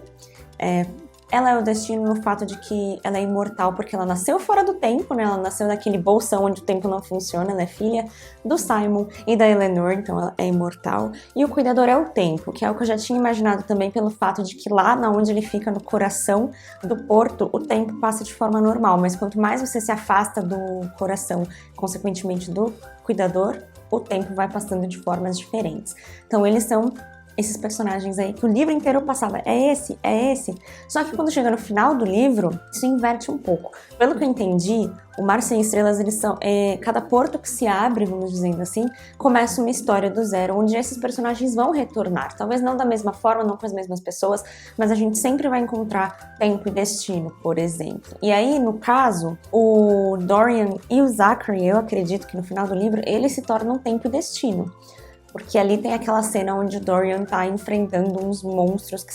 Ela é o destino no fato de que ela é imortal porque ela nasceu fora do tempo, né? Ela nasceu naquele bolsão onde o tempo não funciona. Ela é filha do Simon e da Eleanor, então ela é imortal. E o cuidador é o tempo, que é o que eu já tinha imaginado também pelo fato de que lá na onde ele fica, no coração do porto, o tempo passa de forma normal. Mas quanto mais você se afasta do coração, consequentemente do cuidador, o tempo vai passando de formas diferentes. Então eles são esses personagens aí que o livro inteiro passava, é esse. Só que quando chega no final do livro, isso inverte um pouco. Pelo que eu entendi, o Mar Sem Estrelas, eles são, cada porto que se abre, vamos dizendo assim, começa uma história do zero, onde esses personagens vão retornar. Talvez não da mesma forma, não com as mesmas pessoas, mas a gente sempre vai encontrar tempo e destino, por exemplo. E aí, no caso, o Dorian e o Zachary, eu acredito que no final do livro, eles se tornam tempo e destino. Porque ali tem aquela cena onde o Dorian tá enfrentando uns monstros que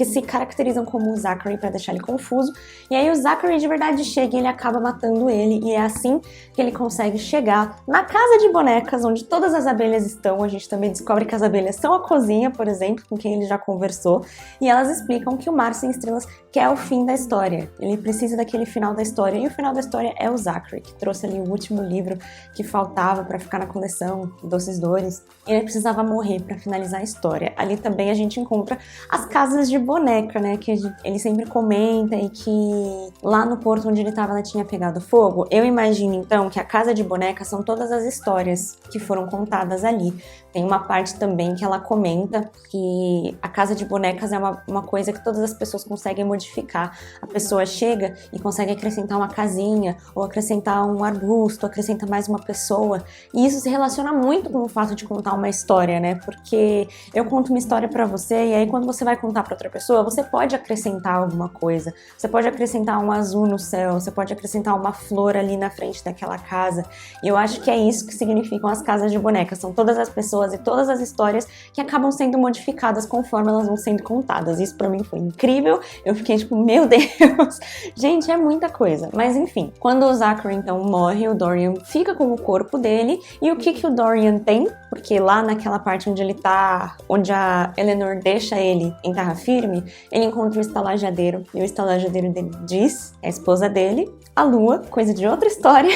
se caracterizam como o Zachary pra deixar ele confuso. E aí o Zachary de verdade chega e ele acaba matando ele. E é assim que ele consegue chegar na casa de bonecas, onde todas as abelhas estão. A gente também descobre que as abelhas são a cozinha, por exemplo, com quem ele já conversou. E elas explicam que o Mar Sem Estrelas quer o fim da história. Ele precisa daquele final da história. E o final da história é o Zachary, que trouxe ali o último livro que faltava pra ficar na coleção, Doces Dores. Ele precisava morrer para finalizar a história. Ali também a gente encontra as casas de boneca, né, que ele sempre comenta e que lá no porto onde ele estava ela tinha pegado fogo. Eu imagino então que a casa de boneca são todas as histórias que foram contadas ali. Tem uma parte também que ela comenta que a casa de bonecas é uma coisa que todas as pessoas conseguem modificar. A pessoa chega e consegue acrescentar uma casinha, ou acrescentar um arbusto, acrescenta mais uma pessoa. E isso se relaciona muito com o fato de contar uma história, né? Porque eu conto uma história pra você e aí quando você vai contar pra outra pessoa, você pode acrescentar alguma coisa. Você pode acrescentar um azul no céu, você pode acrescentar uma flor ali na frente daquela casa. E eu acho que é isso que significam as casas de bonecas. São todas as pessoas e todas as histórias que acabam sendo modificadas conforme elas vão sendo contadas. Isso pra mim foi incrível. Eu fiquei tipo, meu Deus! Gente, é muita coisa. Mas enfim, quando o Zachary então morre, o Dorian fica com o corpo dele. E o que o Dorian tem? Porque lá naquela parte onde ele tá, onde a Eleanor deixa ele em terra firme, ele encontra o estalajadeiro. E o estalajadeiro dele diz, a esposa dele, a Lua, coisa de outra história,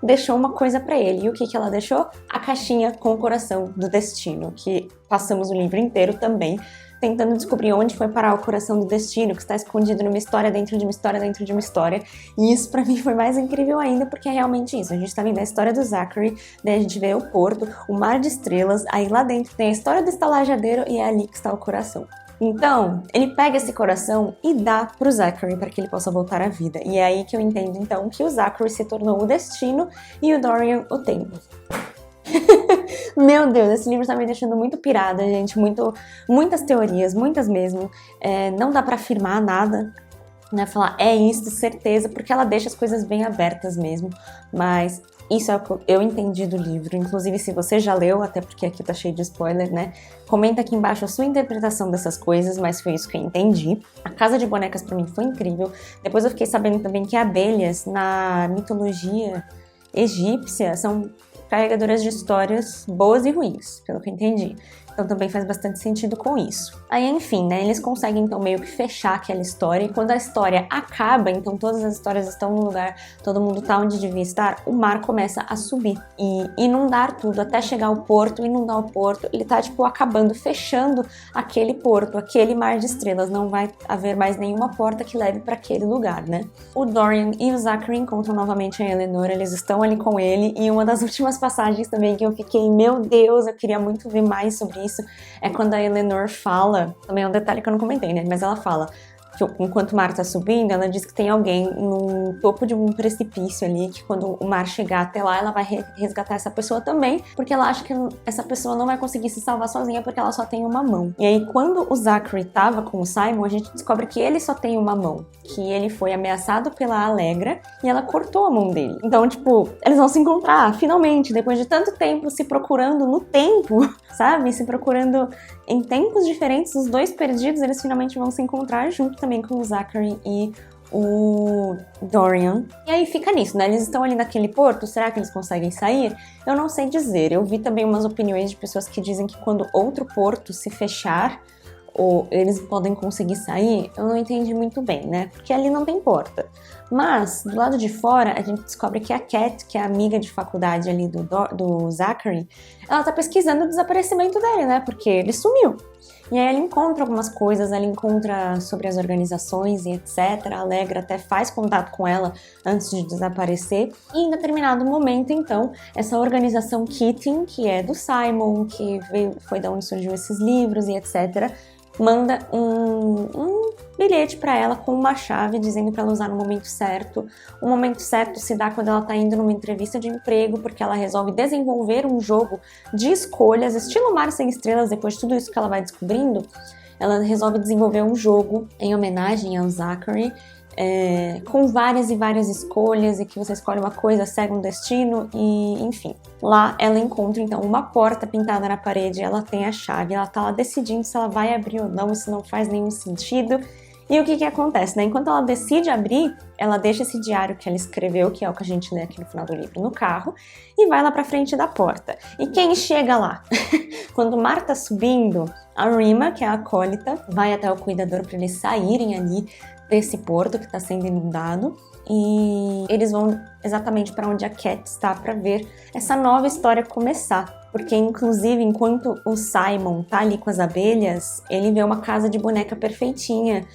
deixou uma coisa pra ele. E o que ela deixou? A caixinha com o coração do destino, que passamos o livro inteiro também tentando descobrir onde foi parar o coração do destino, que está escondido numa história dentro de uma história dentro de uma história. E isso pra mim foi mais incrível ainda, porque é realmente isso. A gente tá vendo a história do Zachary, daí a gente vê o porto, o mar de estrelas, aí lá dentro tem a história do estalajadeiro e é ali que está o coração. Então, ele pega esse coração e dá pro Zachary para que ele possa voltar à vida. E é aí que eu entendo, então, que o Zachary se tornou o destino e o Dorian o tempo. Meu Deus, esse livro tá me deixando muito pirada, gente. Muitas teorias, muitas mesmo. Não dá pra afirmar nada, né? Falar, é isso, certeza, porque ela deixa as coisas bem abertas mesmo. Mas isso é o que eu entendi do livro. Inclusive, se você já leu, até porque aqui tá cheio de spoiler, né? Comenta aqui embaixo a sua interpretação dessas coisas, mas foi isso que eu entendi. A Casa de Bonecas pra mim foi incrível. Depois eu fiquei sabendo também que abelhas, na mitologia egípcia, são carregadoras de histórias boas e ruins, pelo que eu entendi. Então também faz bastante sentido com isso. Aí, enfim, né, eles conseguem então meio que fechar aquela história, e quando a história acaba, então todas as histórias estão no lugar, todo mundo tá onde devia estar, o mar começa a subir e inundar tudo, até chegar ao porto, inundar o porto, ele tá tipo acabando, fechando aquele porto, aquele mar de estrelas, não vai haver mais nenhuma porta que leve para aquele lugar, né? O Dorian e o Zachary encontram novamente a Eleanor, eles estão ali com ele, e uma das últimas passagens também que eu fiquei, meu Deus, eu queria muito ver mais sobre isso, é quando a Eleanor fala, também é um detalhe que eu não comentei, né, mas ela fala que enquanto o mar tá subindo, ela diz que tem alguém no topo de um precipício ali, que quando o mar chegar até lá, ela vai resgatar essa pessoa também, porque ela acha que essa pessoa não vai conseguir se salvar sozinha, porque ela só tem uma mão. E aí, quando o Zachary tava com o Simon, a gente descobre que ele só tem uma mão, que ele foi ameaçado pela Allegra, e ela cortou a mão dele. Então, tipo, eles vão se encontrar, finalmente, depois de tanto tempo se procurando no tempo, sabe? Se procurando em tempos diferentes, os dois perdidos, eles finalmente vão se encontrar junto também com o Zachary e o Dorian. E aí fica nisso, né? Eles estão ali naquele porto, será que eles conseguem sair? Eu não sei dizer. Eu vi também umas opiniões de pessoas que dizem que quando outro porto se fechar, ou eles podem conseguir sair, eu não entendi muito bem, né? Porque ali não tem porta. Mas, do lado de fora, a gente descobre que a Cat, que é a amiga de faculdade ali do Zachary, ela tá pesquisando o desaparecimento dele, né? Porque ele sumiu. E aí ela encontra algumas coisas, ela encontra sobre as organizações e etc. A Allegra até faz contato com ela antes de desaparecer. E em determinado momento, então, essa organização Keating, que é do Simon, que foi da onde surgiu esses livros e etc., manda um bilhete para ela com uma chave dizendo para ela usar no momento certo. O momento certo se dá quando ela tá indo numa entrevista de emprego, porque ela resolve desenvolver um jogo de escolhas, estilo Mar Sem Estrelas. Depois de tudo isso que ela vai descobrindo, ela resolve desenvolver um jogo em homenagem ao Zachary, com várias e várias escolhas, e que você escolhe uma coisa, segue um destino, e enfim. Lá ela encontra então uma porta pintada na parede, ela tem a chave, ela tá lá decidindo se ela vai abrir ou não, isso não faz nenhum sentido. E o que acontece, né? Enquanto ela decide abrir, ela deixa esse diário que ela escreveu, que é o que a gente lê aqui no final do livro, no carro, e vai lá pra frente da porta. E quem chega lá? Quando o mar tá subindo, a Rima, que é a acólita, vai até o cuidador para eles saírem ali desse porto que está sendo inundado, e eles vão exatamente para onde a Cat está para ver essa nova história começar. Porque, inclusive, enquanto o Simon tá ali com as abelhas, ele vê uma casa de boneca perfeitinha,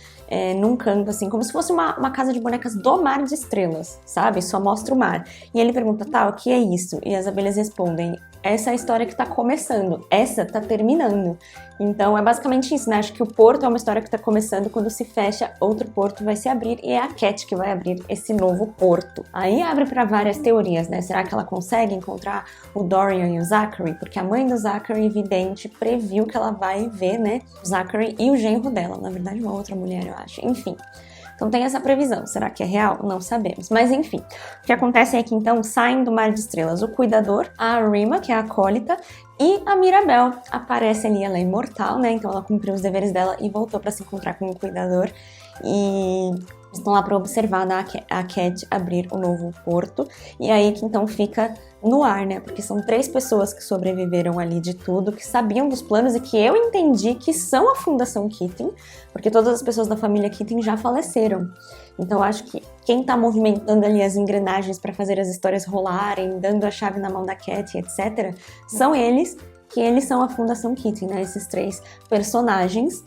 num canto, assim, como se fosse uma casa de bonecas do Mar de Estrelas, sabe? Só mostra o mar. E ele pergunta, tá, o que é isso? E as abelhas respondem, essa é a história que tá começando, essa tá terminando. Então é basicamente isso, né? Acho que o porto é uma história que tá começando, quando se fecha, outro porto vai se abrir, e é a Cat que vai abrir esse novo porto. Aí abre para várias teorias, né? Será que ela consegue encontrar o Dorian e o Zachary? Porque a mãe do Zachary, vidente, previu que ela vai ver, né, o Zachary e o genro dela. Na verdade, uma outra mulher, eu acho. Enfim. Então tem essa previsão. Será que é real? Não sabemos. Mas enfim, o que acontece é que então saem do Mar de Estrelas o Cuidador, a Rima, que é a acólita, e a Mirabel. Aparece ali, ela é imortal, né? Então ela cumpriu os deveres dela e voltou para se encontrar com o Cuidador. E estão lá para observar, né, a Cat abrir o novo porto. E aí que então fica no ar, né? Porque são 3 pessoas que sobreviveram ali de tudo, que sabiam dos planos e que eu entendi que são a Fundação Keating, porque todas as pessoas da família Keating já faleceram. Então acho que quem tá movimentando ali as engrenagens para fazer as histórias rolarem, dando a chave na mão da Cat, etc., são eles, que eles são a Fundação Keating, né? Esses 3 personagens,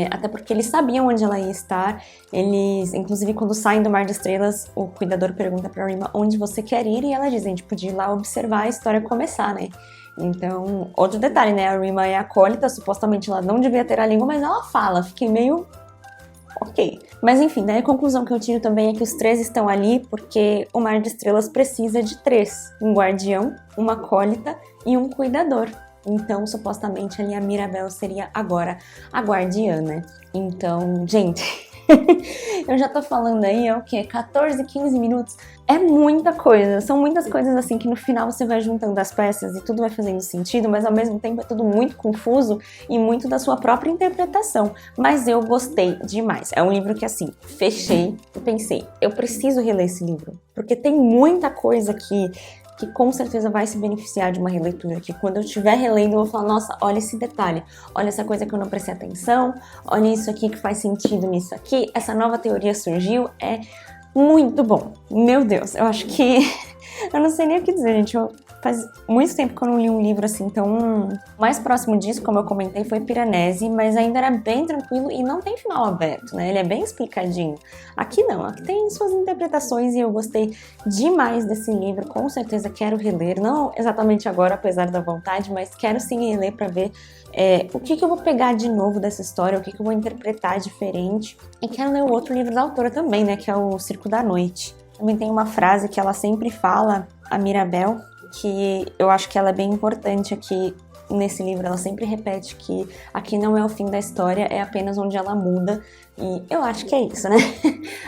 até porque eles sabiam onde ela ia estar. Eles, inclusive, quando saem do Mar de Estrelas, o Cuidador pergunta pra Rima onde você quer ir, e ela diz, a gente podia ir lá observar a história começar, né? Então, outro detalhe, né? A Rima é acólita, supostamente ela não devia ter a língua, mas ela fala, fiquei meio... ok. Mas enfim, daí a conclusão que eu tiro também é que os 3 estão ali porque o Mar de Estrelas precisa de 3. Um guardião, uma acólita e um cuidador. Então, supostamente, ali a Mirabel seria agora a guardiã, né? Então, gente, eu já tô falando aí, é o quê? 14, 15 minutos? É muita coisa, são muitas coisas assim que no final você vai juntando as peças e tudo vai fazendo sentido, mas ao mesmo tempo é tudo muito confuso e muito da sua própria interpretação. Mas eu gostei demais. É um livro que, assim, fechei e pensei, eu preciso reler esse livro, porque tem muita coisa que com certeza vai se beneficiar de uma releitura, que quando eu estiver relendo eu vou falar, nossa, olha esse detalhe, olha essa coisa que eu não prestei atenção, olha isso aqui que faz sentido nisso aqui, essa nova teoria surgiu, é muito bom. Meu Deus, eu acho que... eu não sei nem o que dizer, gente, faz muito tempo que eu não li um livro assim tão... O mais próximo disso, como eu comentei, foi Piranesi, mas ainda era bem tranquilo e não tem final aberto, né? Ele é bem explicadinho. Aqui não, aqui tem suas interpretações e eu gostei demais desse livro, com certeza quero reler, não exatamente agora, apesar da vontade, mas quero sim reler para ver o que eu vou pegar de novo dessa história, o que eu vou interpretar diferente. E quero ler o outro livro da autora também, né, que é o Circo da Noite. Também tem uma frase que ela sempre fala, a Mirabel, que eu acho que ela é bem importante aqui nesse livro. Ela sempre repete que aqui não é o fim da história, é apenas onde ela muda. E eu acho que é isso, né?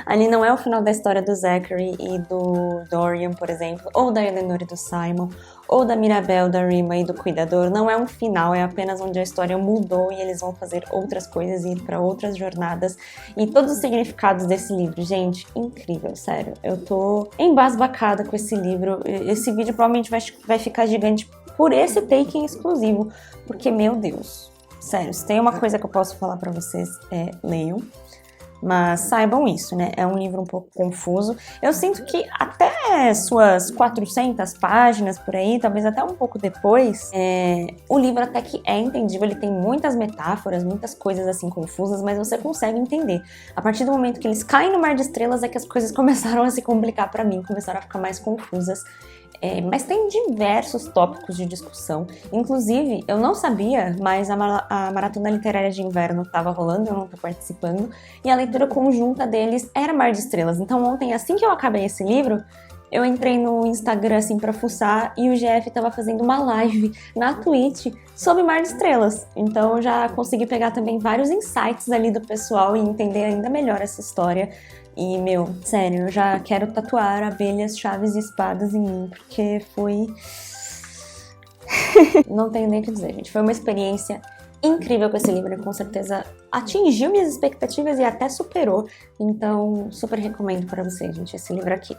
Ali não é o final da história do Zachary e do Dorian, por exemplo, ou da Eleanor e do Simon, ou da Mirabel, da Rima e do Cuidador. Não é um final, é apenas onde a história mudou e eles vão fazer outras coisas e ir para outras jornadas. E todos os significados desse livro, gente, incrível, sério. Eu tô embasbacada com esse livro. Esse vídeo provavelmente vai ficar gigante por esse take exclusivo, porque, meu Deus, sério, se tem uma coisa que eu posso falar pra vocês leiam. Mas saibam isso, né? É um livro um pouco confuso. Eu sinto que até suas 400 páginas por aí, talvez até um pouco depois, o livro até que é entendível. Ele tem muitas metáforas, muitas coisas assim confusas, mas você consegue entender. A partir do momento que eles caem no mar de estrelas é que as coisas começaram a se complicar pra mim, começaram a ficar mais confusas. Mas tem diversos tópicos de discussão. Inclusive, eu não sabia, mas a Maratona Literária de Inverno estava rolando, eu não tô participando, e a leitura conjunta deles era Mar de Estrelas. Então ontem, assim que eu acabei esse livro, eu entrei no Instagram assim pra fuçar e o GF tava fazendo uma live na Twitch sobre Mar de Estrelas. Então eu já consegui pegar também vários insights ali do pessoal e entender ainda melhor essa história. E, meu, sério, eu já quero tatuar abelhas, chaves e espadas em mim, porque foi... Não tenho nem o que dizer, gente. Foi uma experiência incrível com esse livro, com certeza atingiu minhas expectativas e até superou. Então, super recomendo pra vocês, gente, esse livro aqui.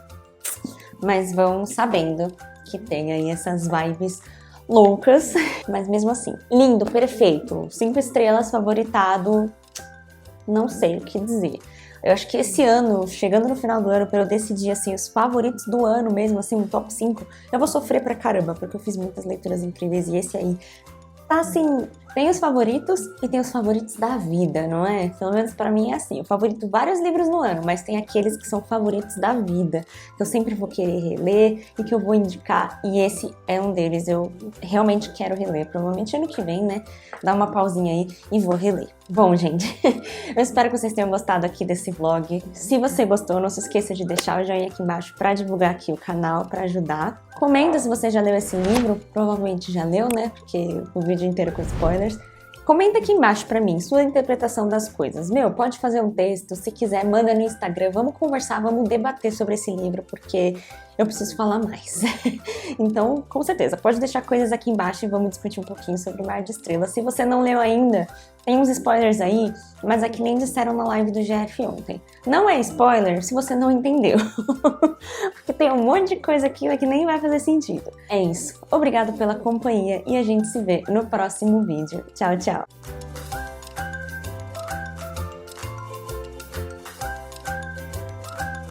Mas vão sabendo que tem aí essas vibes loucas, mas mesmo assim, lindo, perfeito, 5 estrelas, favoritado, não sei o que dizer. Eu acho que esse ano, chegando no final do ano, pra eu decidir, assim, os favoritos do ano mesmo, assim, um top 5, eu vou sofrer pra caramba, porque eu fiz muitas leituras incríveis e esse aí tá, assim, tem os favoritos e tem os favoritos da vida, não é? Pelo menos pra mim é assim, eu favorito vários livros no ano, mas tem aqueles que são favoritos da vida, que eu sempre vou querer reler e que eu vou indicar, e esse é um deles, eu realmente quero reler, provavelmente ano que vem, né? Dá uma pausinha aí e vou reler. Bom, gente, eu espero que vocês tenham gostado aqui desse vlog. Se você gostou, não se esqueça de deixar o joinha aqui embaixo pra divulgar aqui o canal, pra ajudar. Comenta se você já leu esse livro, provavelmente já leu, né? Porque o vídeo inteiro com spoilers. Comenta aqui embaixo pra mim sua interpretação das coisas. Meu, pode fazer um texto, se quiser, manda no Instagram, vamos conversar, vamos debater sobre esse livro, porque eu preciso falar mais. Então, com certeza, pode deixar coisas aqui embaixo e vamos discutir um pouquinho sobre Mar de Estrelas. Se você não leu ainda, tem uns spoilers aí, mas é que nem disseram na live do GF ontem. Não é spoiler se você não entendeu. Porque tem um monte de coisa aqui que nem vai fazer sentido. É isso. Obrigado pela companhia e a gente se vê no próximo vídeo. Tchau, tchau.